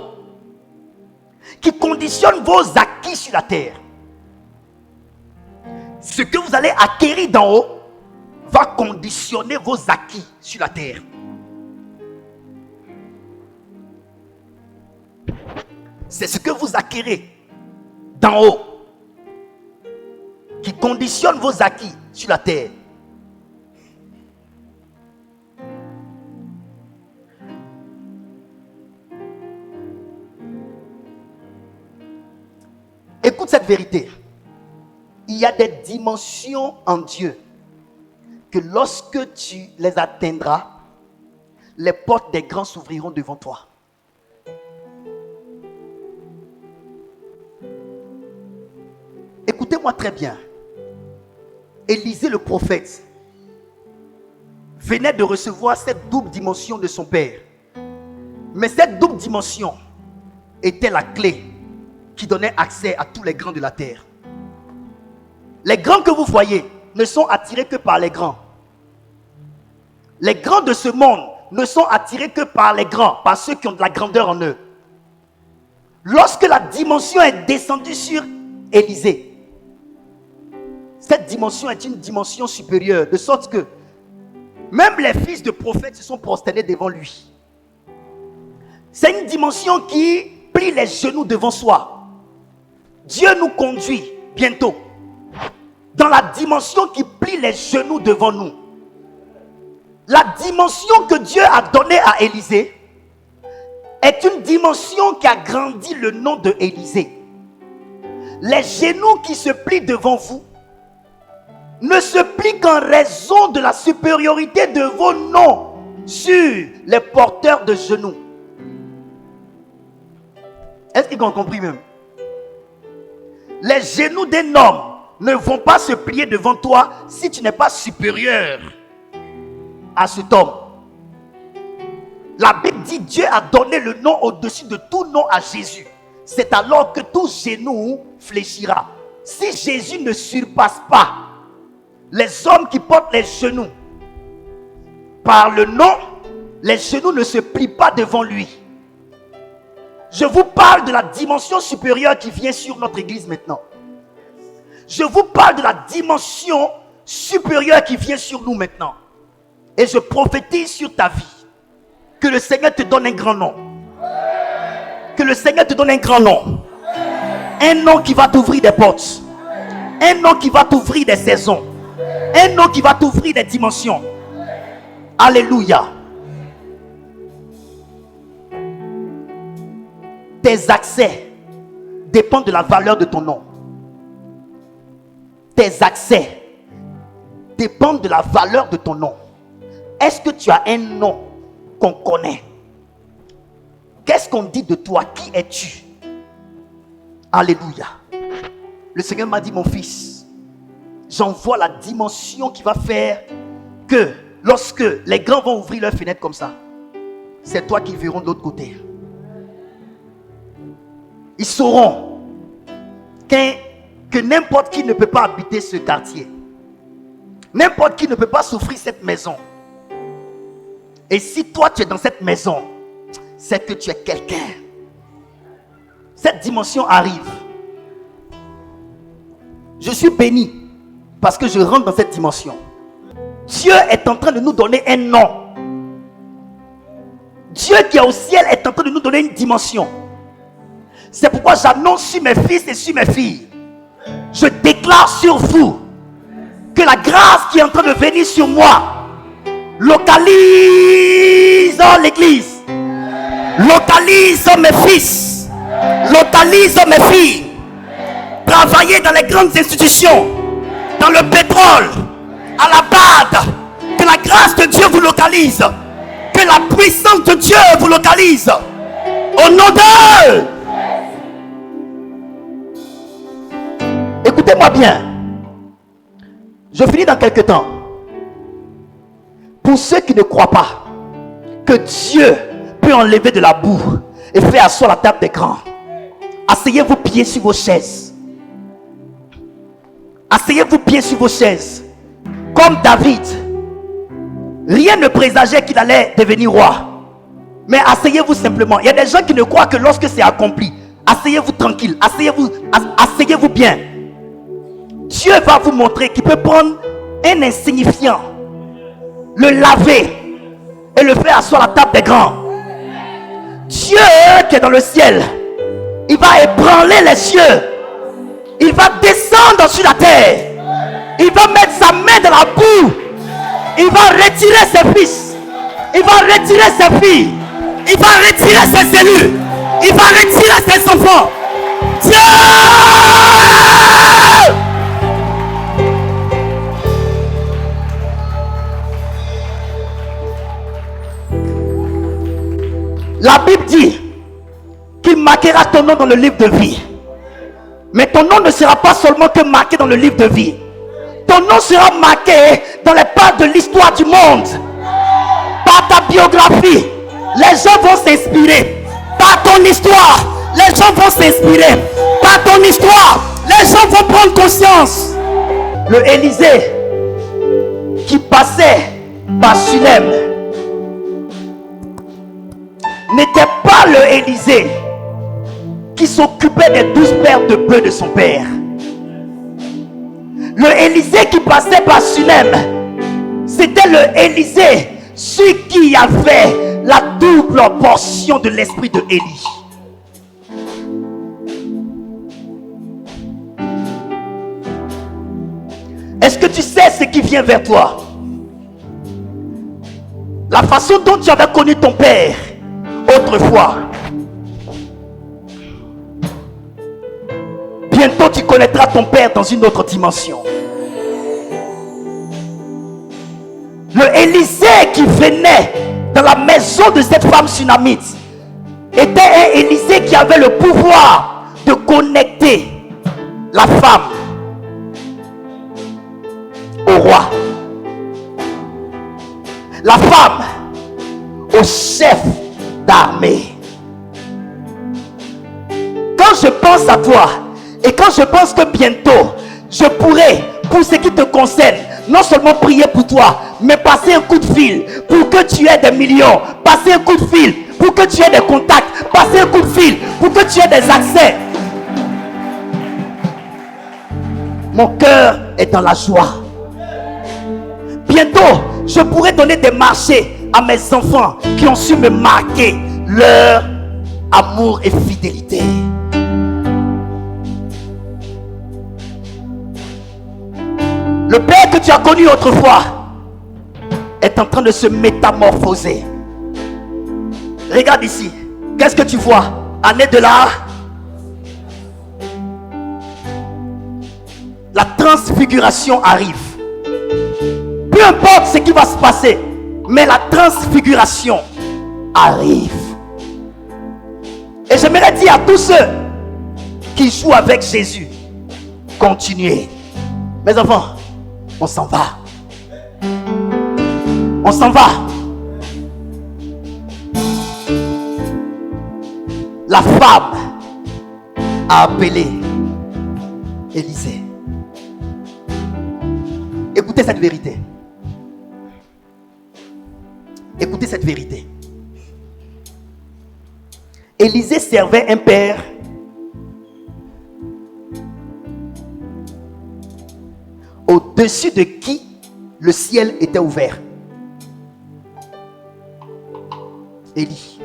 qui conditionne vos acquis sur la terre. Ce que vous allez acquérir d'en haut va conditionner vos acquis sur la terre. C'est ce que vous acquérez d'en haut qui conditionne vos acquis sur la terre. Écoute cette vérité. Il y a des dimensions en Dieu que lorsque tu les atteindras, les portes des grands s'ouvriront devant toi. Écoutez-moi très bien. Élisée le prophète venait de recevoir cette double dimension de son père. Mais cette double dimension était la clé qui donnait accès à tous les grands de la terre. Les grands que vous voyez ne sont attirés que par les grands. Les grands de ce monde ne sont attirés que par les grands, par ceux qui ont de la grandeur en eux. Lorsque la dimension est descendue sur Élisée, cette dimension est une dimension supérieure, de sorte que même les fils de prophètes se sont prosternés devant lui. C'est une dimension qui plie les genoux devant soi. Dieu nous conduit bientôt dans la dimension qui plie les genoux devant nous. La dimension que Dieu a donnée à Élisée est une dimension qui a grandi le nom de Élisée. Les genoux qui se plient devant vous ne se plient qu'en raison de la supériorité de vos noms sur les porteurs de genoux. Est-ce qu'ils ont compris même? Les genoux d'un homme ne vont pas se plier devant toi si tu n'es pas supérieur à cet homme. La Bible dit Dieu a donné le nom au-dessus de tout nom à Jésus. C'est alors que tout genou fléchira. Si Jésus ne surpasse pas les hommes qui portent les genoux par le nom, les genoux ne se plient pas devant lui. Je vous parle de la dimension supérieure qui vient sur notre église maintenant. Je vous parle de la dimension supérieure qui vient sur nous maintenant. Et je prophétise sur ta vie que le Seigneur te donne un grand nom. Que le Seigneur te donne un grand nom. Un nom qui va t'ouvrir des portes. Un nom qui va t'ouvrir des saisons. Un nom qui va t'ouvrir des dimensions. Alléluia. Tes accès dépendent de la valeur de ton nom. Tes accès dépendent de la valeur de ton nom. Est-ce que tu as un nom qu'on connaît? Qu'est-ce qu'on dit de toi? Qui es-tu? Alléluia. Le Seigneur m'a dit, mon fils, j'envoie la dimension qui va faire que lorsque les grands vont ouvrir leurs fenêtres comme ça, c'est toi qui verront de l'autre côté. Ils sauront que n'importe qui ne peut pas habiter ce quartier. N'importe qui ne peut pas souffrir cette maison. Et si toi tu es dans cette maison, c'est que tu es quelqu'un. Cette dimension arrive. Je suis béni parce que je rentre dans cette dimension. Dieu est en train de nous donner un nom. Dieu qui est au ciel est en train de nous donner une dimension. C'est pourquoi j'annonce sur mes fils et sur mes filles. Je déclare sur vous que la grâce qui est en train de venir sur moi localise l'église, localise mes fils, localise mes filles. Travaillez dans les grandes institutions, dans le pétrole, à la BAD. Que la grâce de Dieu vous localise, que la puissance de Dieu vous localise. Au nom d'eux. Écoutez-moi bien. Je finis dans quelques temps. Pour ceux qui ne croient pas que Dieu peut enlever de la boue et faire asseoir la table des grands, asseyez-vous pieds sur vos chaises. Asseyez-vous pieds sur vos chaises. Comme David, rien ne présageait qu'il allait devenir roi. Mais asseyez-vous simplement. Il y a des gens qui ne croient que lorsque c'est accompli. Asseyez-vous tranquille. Asseyez-vous bien. Dieu va vous montrer qu'il peut prendre un insignifiant, le laver et le faire asseoir à la table des grands. Dieu qui est dans le ciel, il va ébranler les cieux. Il va descendre sur la terre. Il va mettre sa main dans la boue. Il va retirer ses fils. Il va retirer ses filles. Il va retirer ses élus. Il va retirer ses enfants. Dieu! La Bible dit qu'il marquera ton nom dans le livre de vie. Mais ton nom ne sera pas seulement que marqué dans le livre de vie. Ton nom sera marqué dans les pages de l'histoire du monde. Par ta biographie, les gens vont s'inspirer. Par ton histoire, les gens vont s'inspirer. Par ton histoire, les gens vont prendre conscience. Le Élysée qui passait par Sunem n'était pas le Élysée qui s'occupait des 12 paires de bœufs de son père. Le Élysée qui passait par Sunem, c'était le Élysée, celui qui avait la double portion de l'esprit de Élie. Est-ce que tu sais ce qui vient vers toi? La façon dont tu avais connu ton père autrefois. Bientôt tu connaîtras ton père dans une autre dimension. Le Élysée qui venait dans la maison de cette femme sunamite était un Élysée qui avait le pouvoir de connecter la femme au roi, la femme au chef d'armée. Quand je pense à toi et quand je pense que bientôt je pourrai, pour ce qui te concerne, non seulement prier pour toi, mais passer un coup de fil pour que tu aies des millions, passer un coup de fil pour que tu aies des contacts, passer un coup de fil pour que tu aies des accès. Mon cœur est dans la joie. Bientôt, je pourrai donner des marchés à mes enfants qui ont su me marquer leur amour et fidélité. Le père que tu as connu autrefois est en train de se métamorphoser. Regarde ici. Qu'est-ce que tu vois? Année de la transfiguration arrive. Peu importe ce qui va se passer, mais la transfiguration arrive. Et j'aimerais dire à tous ceux qui jouent avec Jésus, continuez. Mes enfants, on s'en va. On s'en va. La femme a appelé Élysée. Écoutez cette vérité. Écoutez cette vérité. Élysée servait un père au-dessus de qui le ciel était ouvert. Élie.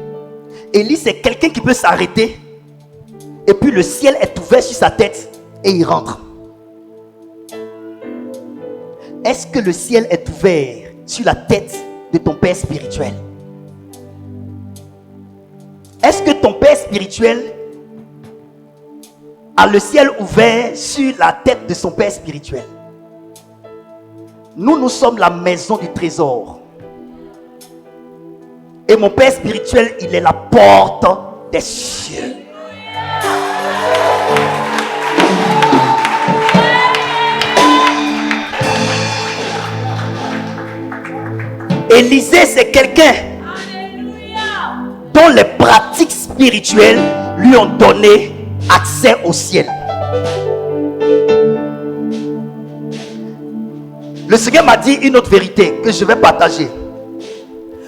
Élie, c'est quelqu'un qui peut s'arrêter et puis le ciel est ouvert sur sa tête et il rentre. Est-ce que le ciel est ouvert sur la tête de ton père spirituel? Est-ce que ton père spirituel a le ciel ouvert sur la tête de son père spirituel? Nous sommes la maison du trésor. Et mon père spirituel, il est la porte des cieux. Élysée, c'est quelqu'un dont les pratiques spirituelles lui ont donné accès au ciel. Le Seigneur m'a dit une autre vérité que je vais partager.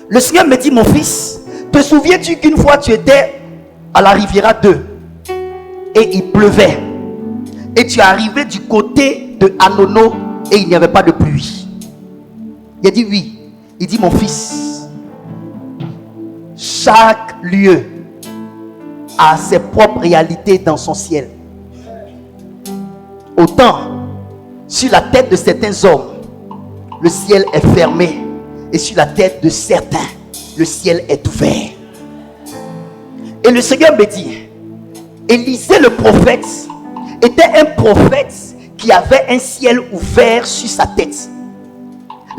Le Seigneur me dit, mon fils, te souviens-tu qu'une fois tu étais à la Riviera 2 et il pleuvait et tu es arrivé du côté de Anono et il n'y avait pas de pluie? Il a dit oui. Il dit, mon fils, chaque lieu a ses propres réalités dans son ciel. Autant sur la tête de certains hommes, le ciel est fermé, et sur la tête de certains, le ciel est ouvert. Et le Seigneur me dit, Élisée le prophète était un prophète qui avait un ciel ouvert sur sa tête.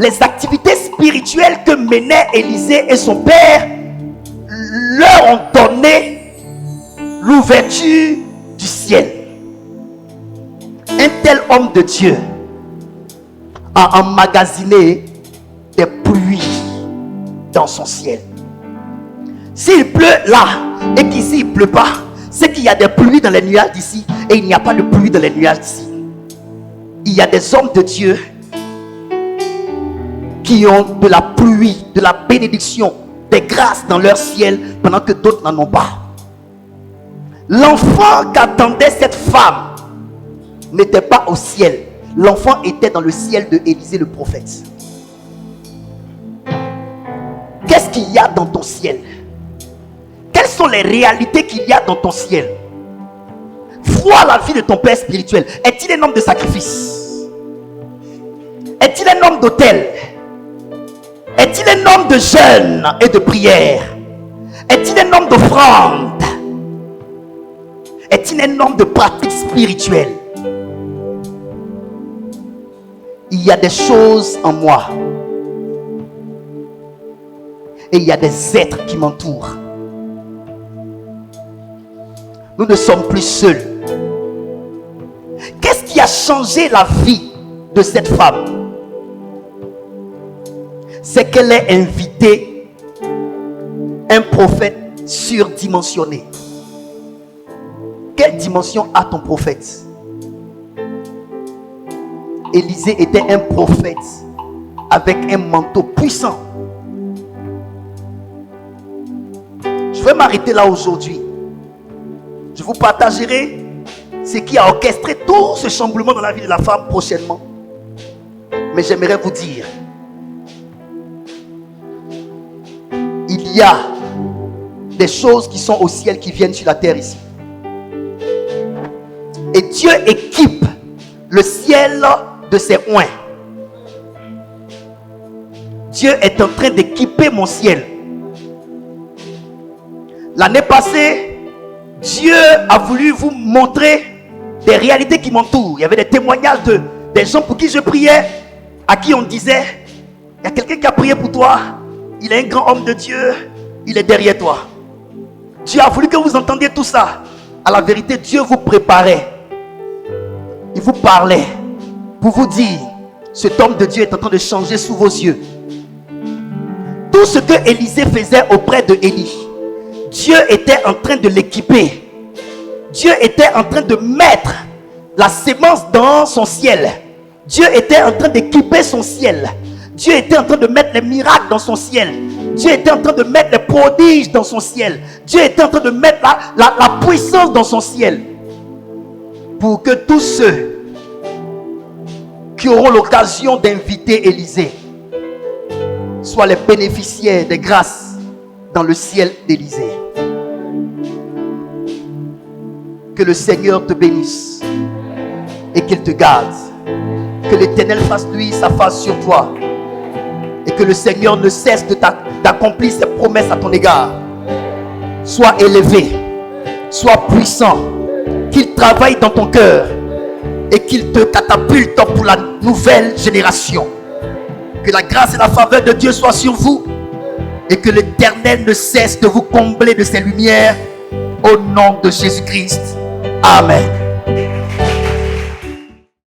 Les activités spirituelles que menaient Élisée et son père leur ont donné l'ouverture du ciel. Un tel homme de Dieu a emmagasiné des pluies dans son ciel. S'il pleut là et qu'ici il ne pleut pas, c'est qu'il y a des pluies dans les nuages d'ici et il n'y a pas de pluie dans les nuages d'ici. Il y a des hommes de Dieu qui ont de la pluie, de la bénédiction, des grâces dans leur ciel pendant que d'autres n'en ont pas. L'enfant qu'attendait cette femme n'était pas au ciel. L'enfant était dans le ciel de Élisée le prophète. Qu'est-ce qu'il y a dans ton ciel? Quelles sont les réalités qu'il y a dans ton ciel? Vois la vie de ton père spirituel. Est-il un homme de sacrifice? Est-il un homme d'autel? Est-il un homme de jeûne et de prière? Est-il un homme d'offrande? Est-il un homme de pratique spirituelle? Il y a des choses en moi. Et il y a des êtres qui m'entourent. Nous ne sommes plus seuls. Qu'est-ce qui a changé la vie de cette femme? C'est qu'elle ait invité un prophète surdimensionné. Quelle dimension a ton prophète? Élisée était un prophète avec un manteau puissant. Je vais m'arrêter là aujourd'hui. Je vous partagerai ce qui a orchestré tout ce chamboulement dans la vie de la femme prochainement. Mais j'aimerais vous dire, il y a des choses qui sont au ciel qui viennent sur la terre ici. Et Dieu équipe le ciel de ses oins. Dieu est en train d'équiper mon ciel. L'année passée, Dieu a voulu vous montrer des réalités qui m'entourent. Il y avait des témoignages des gens pour qui je priais, à qui on disait, il y a quelqu'un qui a prié pour toi, il est un grand homme de Dieu, il est derrière toi. Dieu a voulu que vous entendiez tout ça. À la vérité, Dieu vous préparait. Il vous parlait pour vous dire, cet homme de Dieu est en train de changer sous vos yeux. Tout ce que Élisée faisait auprès de Élie, Dieu était en train de l'équiper. Dieu était en train de mettre la sémence dans son ciel. Dieu était en train d'équiper son ciel. Dieu était en train de mettre les miracles dans son ciel. Dieu était en train de mettre les prodiges dans son ciel. Dieu était en train de mettre la puissance dans son ciel. Pour que tous ceux qui auront l'occasion d'inviter Élisée soient les bénéficiaires des grâces dans le ciel d'Élisée. Que le Seigneur te bénisse et qu'il te garde. Que l'Éternel fasse luire sa face sur toi et que le Seigneur ne cesse d'accomplir ses promesses à ton égard. Sois élevé, sois puissant, qu'il travaille dans ton cœur et qu'il te catapulte pour la nouvelle génération. Que la grâce et la faveur de Dieu soient sur vous et que l'Éternel ne cesse de vous combler de ses lumières au nom de Jésus-Christ. Amen.